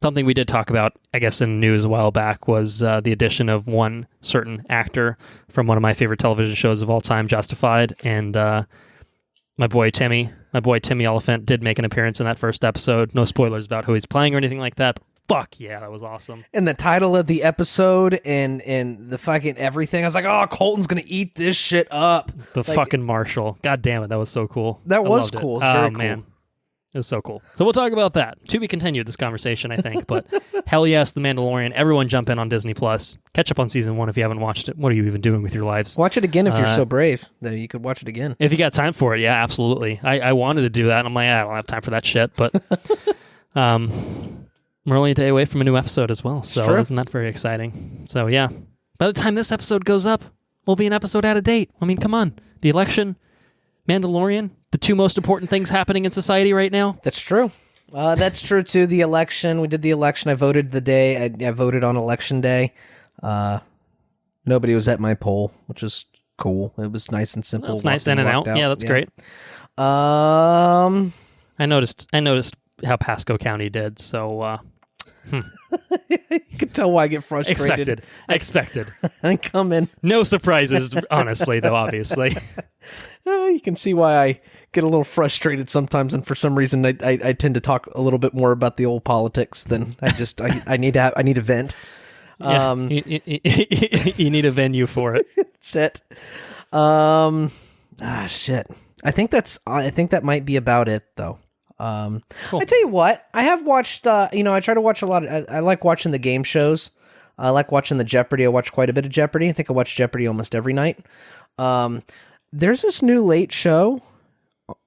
something we did talk about, I guess, in news a while back was the addition of one certain actor from one of my favorite television shows of all time, Justified, and my boy Timmy Elephant did make an appearance in that first episode. No spoilers about who he's playing or anything like that. But fuck yeah, that was awesome. And the title of the episode and the fucking everything, I was like, oh, Colton's gonna eat this shit up. The fucking Marshal. God damn it, that was so cool. That was cool. It was very cool. Man. It was so cool. So we'll talk about that. To be continued, this conversation, I think. But hell yes, The Mandalorian. Everyone jump in on Disney+. Catch up on Season 1 if you haven't watched it. What are you even doing with your lives? Watch it again if you're so brave. You could watch it again. If you got time for it, yeah, absolutely. I wanted to do that, and I'm like, I don't have time for that shit. But we're only a day away from a new episode as well. So isn't that very exciting? So yeah. By the time this episode goes up, we'll be an episode out of date. I mean, come on. The election, Mandalorian, the two most important things happening in society right now. That's true. That's true too. The election. We did the election. I voted the day. I voted on election day. Nobody was at my poll, which is cool. It was nice and simple. That's nice in and out. Yeah, that's great. I noticed how Pasco County did. So you can tell why I get frustrated. Expected. I come in. No surprises, honestly, though. Obviously. You can see why I get a little frustrated sometimes, and for some reason I tend to talk a little bit more about the old politics than I need to vent. Yeah, you need a venue for it. That's it. Shit. I think that might be about it though. Cool. I tell you what, I have watched. I try to watch a lot. I like watching the game shows. I like watching the Jeopardy. I watch quite a bit of Jeopardy. I think I watch Jeopardy almost every night. There's this new late show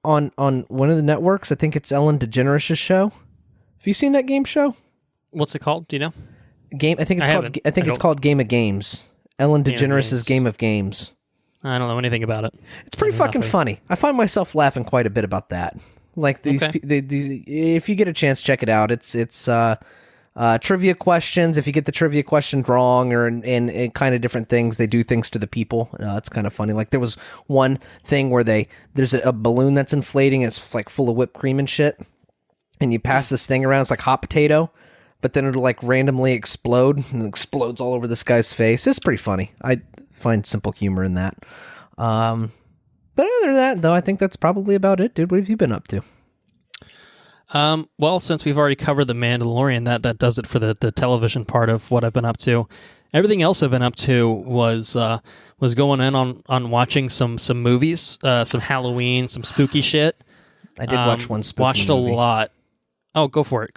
on one of the networks. I think it's Ellen DeGeneres' show. Have you seen that game show? What's it called? Do you know? I think it's called Game of Games. Ellen DeGeneres' Game of Games. I don't know anything about it. It's pretty fucking nothing. funny. I find myself laughing quite a bit about that. Like these, if you get a chance, check it out. It's trivia questions. If you get the trivia question wrong, or in kind of different things, they do things to the people. It's kind of funny. Like there was one thing where there's a balloon that's inflating. It's like full of whipped cream and shit, and you pass this thing around. It's like hot potato, but then it'll like randomly explode, and it explodes all over this guy's face. It's pretty funny. I find simple humor in that. But other than that, though, I think that's probably about it, dude. What have you been up to? Well, since we've already covered The Mandalorian, that does it for the television part of what I've been up to. Everything else I've been up to was going in on watching some movies, some Halloween, some spooky shit. I did watch one spooky Watched movie. a lot. Oh, go for it.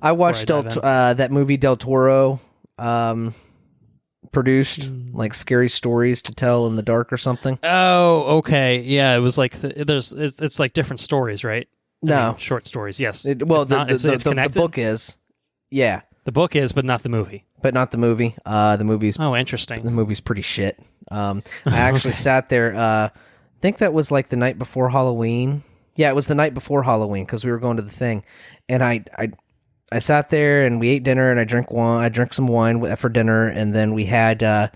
I watched that movie Del Toro produced, like Scary Stories to Tell in the Dark or something. Oh, okay. Yeah, it was like it's like different stories, right? No. Short stories, yes. It's connected? the book is. Yeah. The book is, but not the movie. But not the movie. The movie's Interesting. The movie's pretty shit. I actually sat there, I think that was like the night before Halloween. Yeah, it was the night before Halloween because we were going to the thing. And I sat there and we ate dinner and I drank some wine for dinner, and then we had I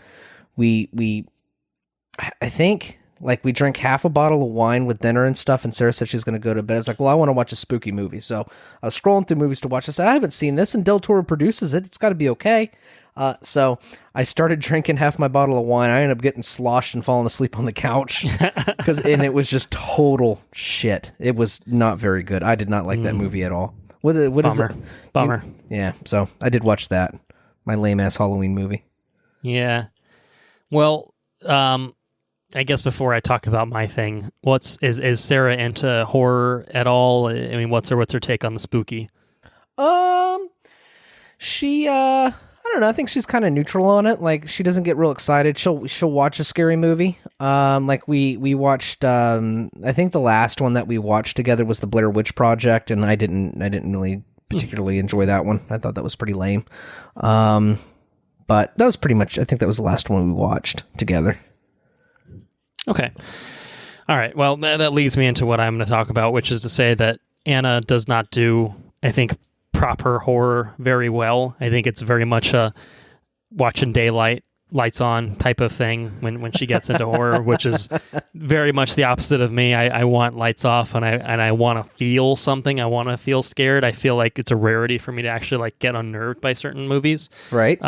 think like we drank half a bottle of wine with dinner and stuff, and Sarah said she's going to go to bed. I was like, well, I want to watch a spooky movie. So I was scrolling through movies to watch. I said, I haven't seen this, and Del Toro produces it. It's got to be okay. So I started drinking half my bottle of wine. I ended up getting sloshed and falling asleep on the couch and it was just total shit. It was not very good. I did not like that movie at all. What is it? Bummer. Yeah, so I did watch that. My lame-ass Halloween movie. Yeah. Well, I guess before I talk about my thing, is Sarah into horror at all? I mean, what's her take on the spooky? She I don't know, I think she's kind of neutral on it. Like she doesn't get real excited. She'll watch a scary movie. Like we watched I think the last one that we watched together was the Blair Witch Project, and I didn't really particularly enjoy that one. I thought that was pretty lame. But that was pretty much, I think that was the last one we watched together. Okay. All right. Well, that leads me into what I'm going to talk about, which is to say that Anna does not do, I think, proper horror very well. I think it's very much a watching daylight, lights on type of thing when she gets into horror, which is very much the opposite of me. I want lights off, and I want to feel something. I want to feel scared. I feel like it's a rarity for me to actually like get unnerved by certain movies. Right.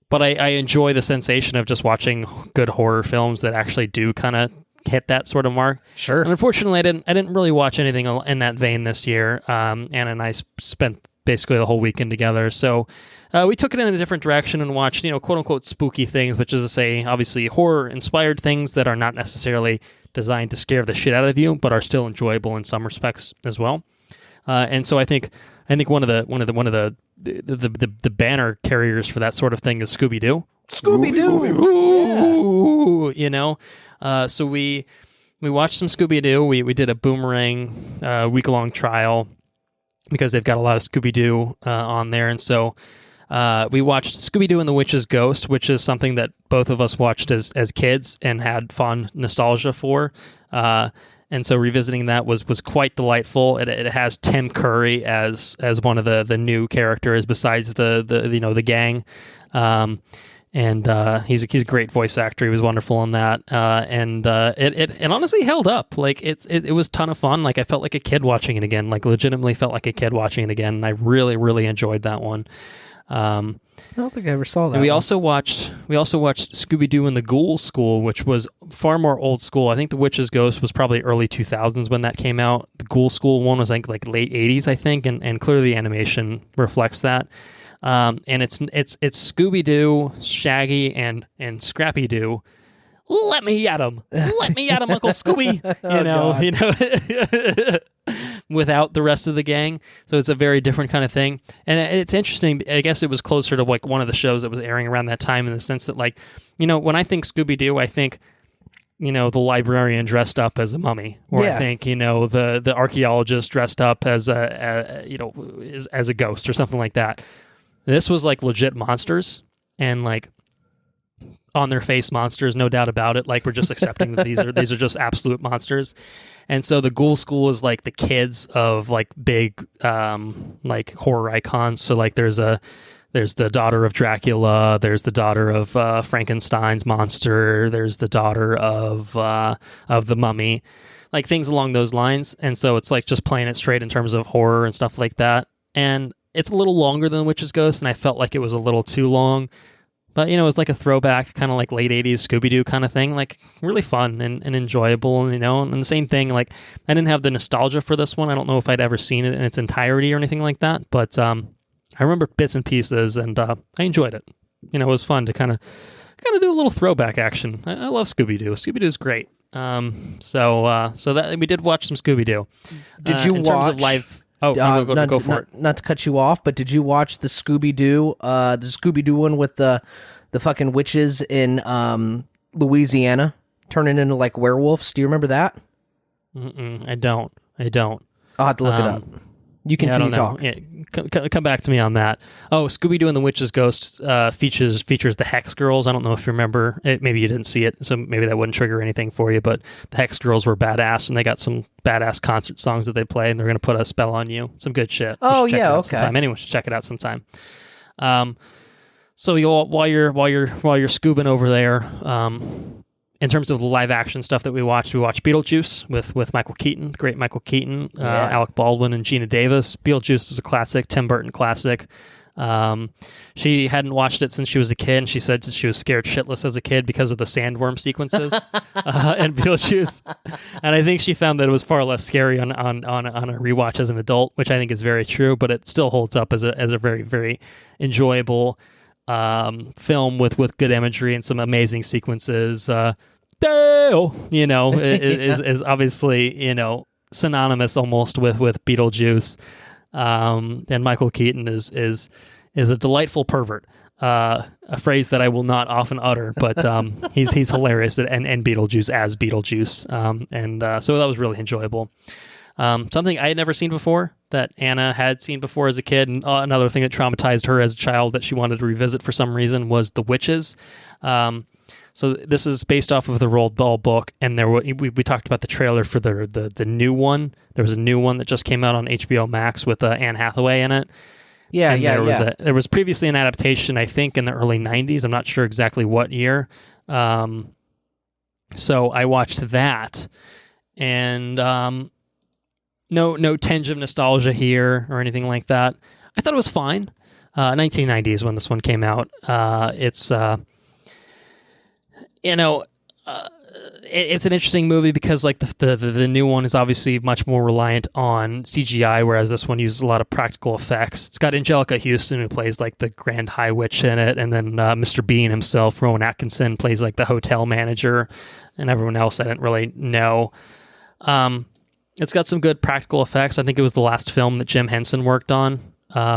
But I enjoy the sensation of just watching good horror films that actually do kind of hit that sort of mark. Sure. And unfortunately, I didn't really watch anything in that vein this year. Anna and I spent basically the whole weekend together, so we took it in a different direction and watched, quote unquote spooky things, which is to say, obviously horror inspired things that are not necessarily designed to scare the shit out of you, but are still enjoyable in some respects as well. And so I think one of the banner carriers for that sort of thing is Scooby Doo. Scooby Doo. So we watched some Scooby Doo. We did a Boomerang week-long trial because they've got a lot of Scooby Doo on there, and so we watched Scooby Doo and the Witch's Ghost, which is something that both of us watched as kids and had fond nostalgia for. And so revisiting that was quite delightful. It has Tim Curry as one of the new characters besides the gang. And he's a great voice actor. He was wonderful in that. And it honestly held up. Like it was a ton of fun. Like I felt like a kid watching it again. Like legitimately felt like a kid watching it again. And I really, really enjoyed that one. I don't think I ever saw that. And we also watched Scooby Doo and the Ghoul School, which was far more old school. I think The Witch's Ghost was probably early 2000s when that came out. The Ghoul School one was like late 80s, I think, and clearly the animation reflects that. And it's Scooby Doo, Shaggy, and Scrappy Doo. Let me at him, Uncle Scooby. Without the rest of the gang. So it's a very different kind of thing. And it's interesting. I guess it was closer to like one of the shows that was airing around that time in the sense that like, when I think Scooby-Doo, I think, the librarian dressed up as a mummy, or I think, the archaeologist dressed up as as a ghost or something like that. This was like legit monsters, and like, on their face monsters, no doubt about it. Like, we're just accepting that these are just absolute monsters. And so the Ghoul School is like the kids of like big like horror icons. So like there's the daughter of Dracula, there's the daughter of Frankenstein's monster, there's the daughter of the Mummy, like things along those lines. And so it's like just playing it straight in terms of horror and stuff like that. And it's a little longer than Witch's Ghost, and I felt like it was a little too long. But, you know, it's like a throwback, kind of like late 80s Scooby-Doo kind of thing, like really fun and enjoyable, you know. And the same thing, like I didn't have the nostalgia for this one. I don't know if I'd ever seen it in its entirety or anything like that, but I remember bits and pieces, and I enjoyed it. You know, it was fun to kind of do a little throwback action. I love Scooby-Doo. Scooby-Doo's great. So that we did watch some Scooby-Doo. Did you in watch... terms of live... Oh, go for it. Not to cut you off, but did you watch the Scooby-Doo one with the fucking witches in Louisiana turning into like werewolves? Do you remember that? I don't. I'll have to look it up. You continue talking. Yeah, come back to me on that. Oh, Scooby-Doo and the Witch's Ghost features the Hex Girls. I don't know if you remember it. Maybe you didn't see it, so maybe that wouldn't trigger anything for you, but the Hex Girls were badass, and they got some badass concert songs that they play, and they're going to put a spell on you. Some good shit. Oh, yeah, okay. Anyone should check it out sometime. So while you're scoobing over there, in terms of live action stuff that we watched Beetlejuice with Michael Keaton, the great Michael Keaton, Alec Baldwin, and Gina Davis. Beetlejuice is a classic, Tim Burton classic. She hadn't watched it since she was a kid, and she said she was scared shitless as a kid because of the sandworm sequences in Beetlejuice. And I think she found that it was far less scary on a rewatch as an adult, which I think is very true, but it still holds up as a very, very enjoyable film with good imagery and some amazing sequences. Dale, you know, is obviously, you know, synonymous almost with Beetlejuice. And Michael Keaton is a delightful pervert. A phrase that I will not often utter, but he's hilarious and Beetlejuice as Beetlejuice. And so that was really enjoyable. Something I had never seen before that Anna had seen before as a kid, and another thing that traumatized her as a child that she wanted to revisit for some reason was The Witches. So this is based off of the Roald Dahl book, and we talked about the trailer for the new one. There was a new one that just came out on HBO Max with Anne Hathaway in it. There was previously an adaptation, I think, in the early 90s. I'm not sure exactly what year. So I watched that, and no tinge of nostalgia here or anything like that. I thought it was fine. 1990 is when this one came out. It's it's an interesting movie because like the new one is obviously much more reliant on CGI, whereas this one uses a lot of practical effects. It's got Angelica Houston, who plays like the Grand High Witch in it, and then Mr. Bean himself, Rowan Atkinson, plays like the hotel manager, and everyone else I didn't really know. It's got some good practical effects. I think it was the last film that Jim Henson worked on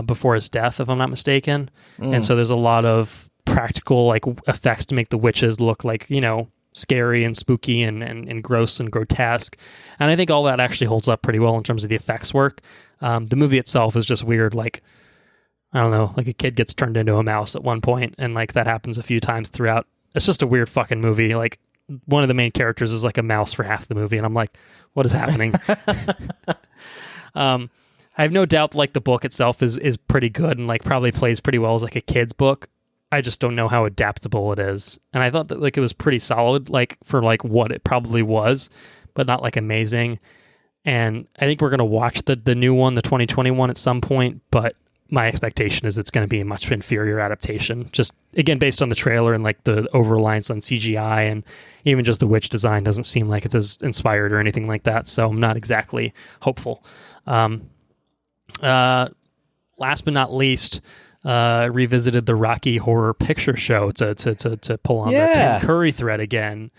before his death, if I'm not mistaken. And so there's a lot of practical like effects to make the witches look like, you know, scary and spooky and gross and grotesque. And I think all that actually holds up pretty well in terms of the effects work. The movie itself is just weird. Like, I don't know, like a kid gets turned into a mouse at one point, and like that happens a few times throughout. It's just a weird fucking movie. Like, one of the main characters is like a mouse for half the movie, and I'm like, what is happening? I have no doubt like the book itself is pretty good and like probably plays pretty well as like a kid's book. I just don't know how adaptable it is. And I thought that like it was pretty solid like for like what it probably was, but not like amazing. And I think we're going to watch the new one, the 2021 at some point, but my expectation is it's going to be a much inferior adaptation. Just again, based on the trailer and like the over-reliance on CGI, and even just the witch design doesn't seem like it's as inspired or anything like that. So I'm not exactly hopeful. Last but not least, revisited the Rocky Horror Picture Show to pull on the Tim Curry thread again.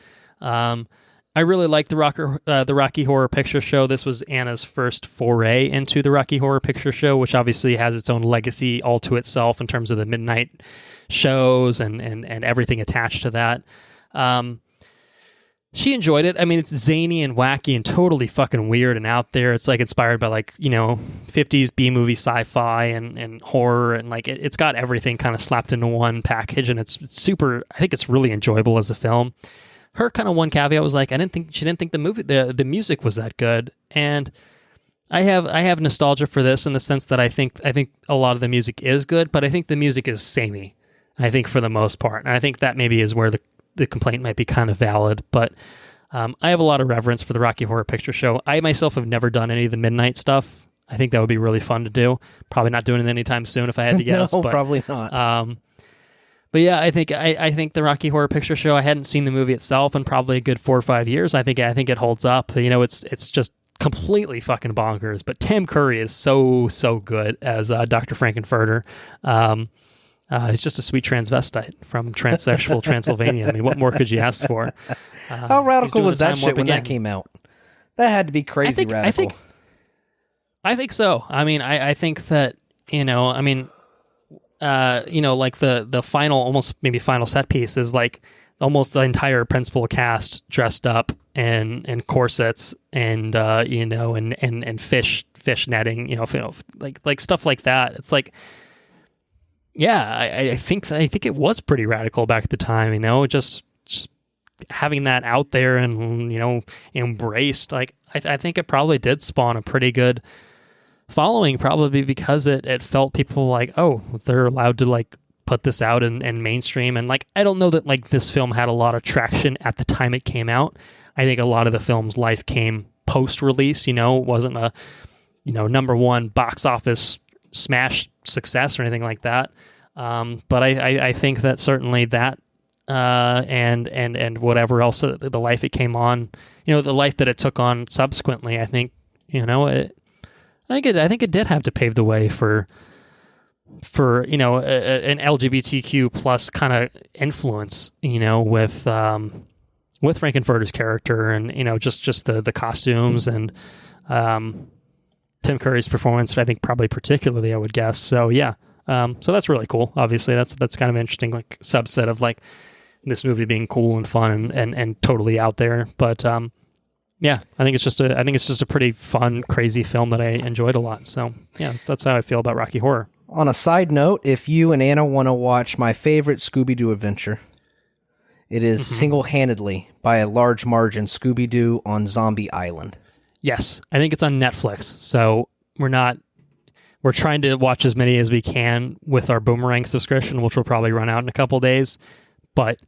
I really like the Rocky Horror Picture Show. This was Anna's first foray into the Rocky Horror Picture Show, which obviously has its own legacy all to itself in terms of the midnight shows and everything attached to that. she enjoyed it. I mean, it's zany and wacky and totally fucking weird and out there. It's like inspired by like, 50s B-movie sci-fi and horror, and like it's got everything kind of slapped into one package, and it's super, I think it's really enjoyable as a film. Her kind of one caveat was like, she didn't think the music was that good. And I have nostalgia for this in the sense that I think a lot of the music is good, but I think the music is samey, I think, for the most part. And I think that maybe is where the complaint might be kind of valid, but I have a lot of reverence for the Rocky Horror Picture Show. I myself have never done any of the midnight stuff. I think that would be really fun to do. Probably not doing it anytime soon if I had to guess. No, but, probably not. But yeah, I think the Rocky Horror Picture Show, I hadn't seen the movie itself in probably a good 4 or 5 years. I think it holds up. It's just completely fucking bonkers. But Tim Curry is so good as Dr. Frankenfurter. He's just a sweet transvestite from transsexual Transylvania. I mean, what more could you ask for? How radical was that shit when that came out? That had to be crazy radical. I think so. I mean, I think that, like the final, almost maybe final set piece is like almost the entire principal cast dressed up in corsets and, and fish netting, like stuff like that. It's like, yeah, I think it was pretty radical back at the time, just having that out there and, embraced. Like, I think it probably did spawn a pretty good following, probably because it felt people like, oh, they're allowed to like put this out and mainstream. And like, I don't know that like this film had a lot of traction at the time it came out. I think a lot of the film's life came post-release, it wasn't a, number one box office smash success or anything like that. But I think that certainly that and whatever else the life it came on, the life that it took on subsequently, I think I think it did have to pave the way for an LGBTQ plus kind of influence, with Frankenfurter's character and just the costumes and Tim Curry's performance, I think probably particularly, I would guess. So yeah, so that's really cool. Obviously, that's kind of interesting, like subset of like this movie being cool and fun and totally out there. But yeah, I think it's just a pretty fun, crazy film that I enjoyed a lot. So yeah, that's how I feel about Rocky Horror. On a side note, if you and Anna want to watch my favorite Scooby-Doo adventure, it is single-handedly, by a large margin, Scooby-Doo on Zombie Island. Yes, I think it's on Netflix. So we're trying to watch as many as we can with our Boomerang subscription, which will probably run out in a couple of days. But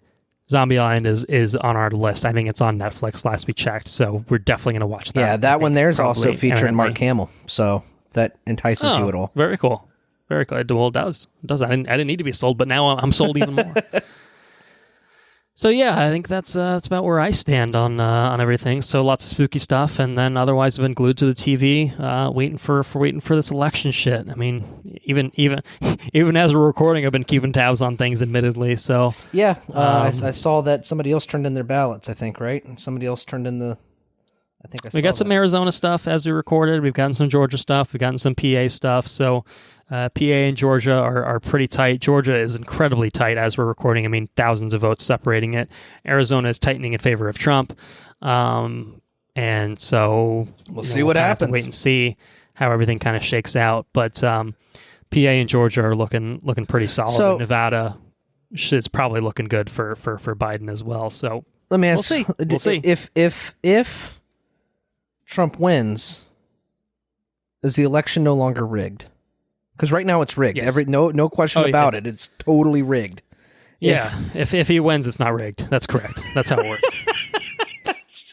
Zombie Island is on our list. I think it's on Netflix last we checked, so we're definitely going to watch that. Yeah, that one there's also featuring Mark Hamill, so that entices you at all. Very cool. Very cool. Well, it does. I didn't need to be sold, but now I'm sold even more. So yeah, I think that's about where I stand on everything. So lots of spooky stuff, and then otherwise I've been glued to the TV, waiting for this election shit. I mean, even as we're recording, I've been keeping tabs on things, admittedly. So yeah, I saw that somebody else turned in their ballots. I think, right? Somebody else turned in the. We got some Arizona stuff as we recorded. We've gotten some Georgia stuff. We've gotten some PA stuff. So PA and Georgia are pretty tight. Georgia is incredibly tight as we're recording. I mean, thousands of votes separating it. Arizona is tightening in favor of Trump. And so we'll see what happens. Have to wait and see how everything kind of shakes out. But PA and Georgia are looking pretty solid. So, Nevada is probably looking good for Biden as well. So let me ask. We'll see. If Trump wins, is the election no longer rigged? Because right now it's rigged. Yes. No question about it. It's totally rigged. Yeah. If he wins, it's not rigged. That's correct. That's how it works.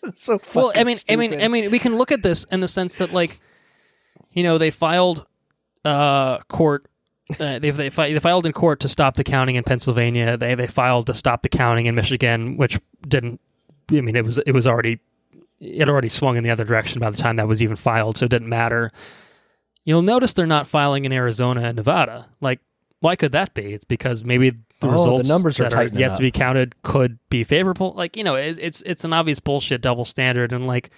That's so fucking stupid. I mean, we can look at this in the sense that, like, they filed court. They filed in court to stop the counting in Pennsylvania. They filed to stop the counting in Michigan, which didn't. I mean, it had already swung in the other direction by the time that was even filed, so it didn't matter. You'll notice they're not filing in Arizona and Nevada. Like, why could that be? It's because maybe the results the numbers that are yet to be counted could be favorable. Like, it's an obvious bullshit double standard, and like,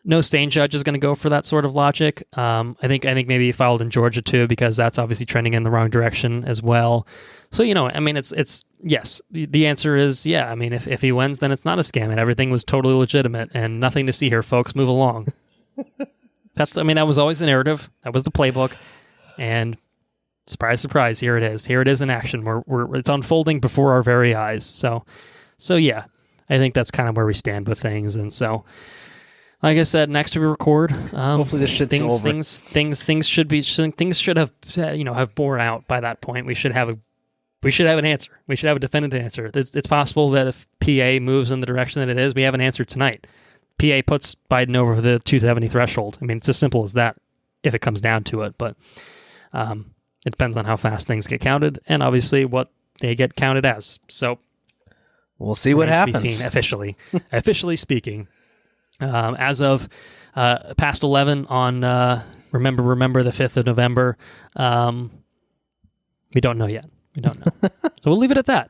no sane judge is going to go for that sort of logic. I think maybe he filed in Georgia too, because that's obviously trending in the wrong direction as well. So, I mean, it's yes. The answer is yeah. I mean, if he wins, then it's not a scam and everything was totally legitimate and nothing to see here, folks. Move along. That was always the narrative. That was the playbook. And surprise, surprise, here it is. Here it is in action. It's unfolding before our very eyes. So yeah, I think that's kind of where we stand with things. And so, like I said, next we record. Hopefully this shit's over. Things should have have borne out by that point. We should have an answer. We should have a definitive answer. It's possible that if PA moves in the direction that it is, we have an answer tonight. PA puts Biden over the 270 threshold. I mean, it's as simple as that if it comes down to it. But it depends on how fast things get counted and obviously what they get counted as. So we'll see what happens. To be seen officially speaking. As of past 11 on remember the 5th of November, we don't know yet. We don't know. So we'll leave it at that.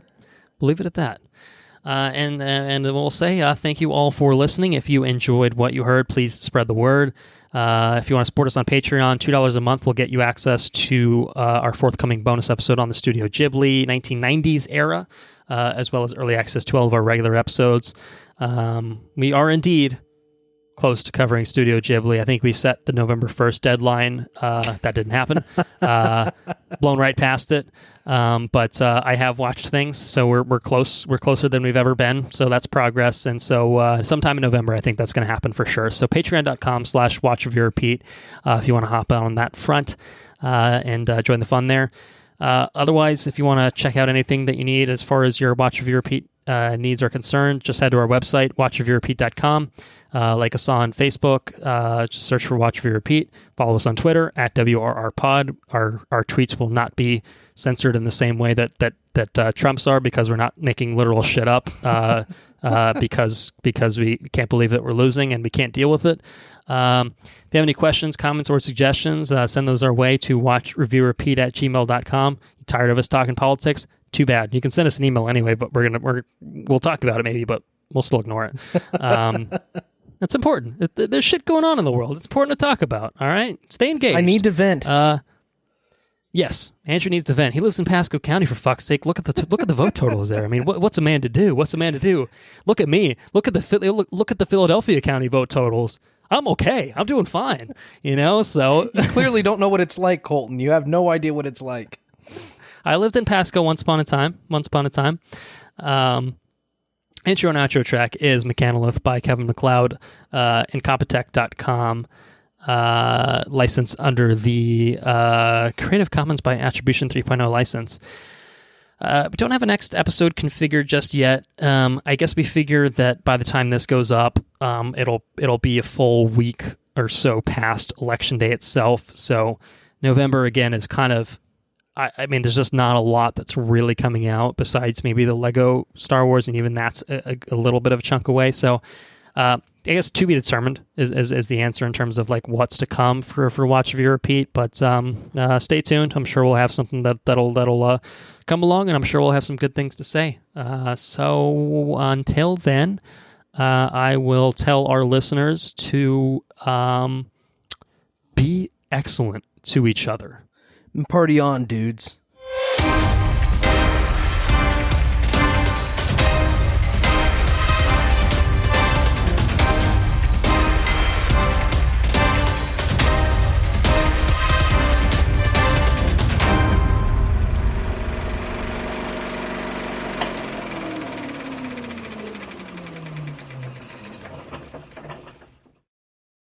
And we'll say thank you all for listening. If you enjoyed what you heard, please spread the word. If you want to support us on Patreon, $2 a month will get you access to our forthcoming bonus episode on the Studio Ghibli 1990s era, as well as early access to all of our regular episodes. We are indeed close to covering Studio Ghibli. I think we set the November 1st deadline. That didn't happen. Blown right past it. But I have watched things, so we're close. We're closer than we've ever been. So that's progress. And so sometime in November, I think that's going to happen for sure. So patreon.com/watchreviewrepeat if you want to hop out on that front and join the fun there. Otherwise, if you want to check out anything that you need as far as your Watch Review Repeat needs are concerned, just head to our website, watchreviewrepeat.com. Like us on Facebook, just search for Watch Review Repeat. Follow us on Twitter at WRRPod. Our tweets will not be censored in the same way that Trump's are, because we're not making literal shit up because we can't believe that we're losing and we can't deal with it. If you have any questions, comments, or suggestions, send those our way to watchreviewrepeat@gmail.com. You tired of us talking politics? Too bad. You can send us an email anyway, but we'll talk about it maybe, but we'll still ignore it. It's important. There's shit going on in the world. It's important to talk about. All right, stay engaged. I need to vent. Yes, Andrew needs to vent. He lives in Pasco County, for fuck's sake. Look at the vote totals there. I mean, what's a man to do? Look at me. Look at the Philadelphia County vote totals. I'm okay. I'm doing fine. So you clearly don't know what it's like, Colton. You have no idea what it's like. I lived in Pasco once upon a time. Intro and outro track is Mechanolith by Kevin MacLeod, Incompetech.com, licensed under the Creative Commons by Attribution 3.0 license. We don't have a next episode configured just yet. I guess we figure that by the time this goes up, it'll be a full week or so past Election Day itself. So November, again, is kind of... I mean, there's just not a lot that's really coming out besides maybe the Lego Star Wars, and even that's a little bit of a chunk away. So I guess to be determined is the answer in terms of like what's to come for Watch Review Repeat. But stay tuned. I'm sure we'll have something that'll come along, and I'm sure we'll have some good things to say. So until then, I will tell our listeners to be excellent to each other. Party on, dudes.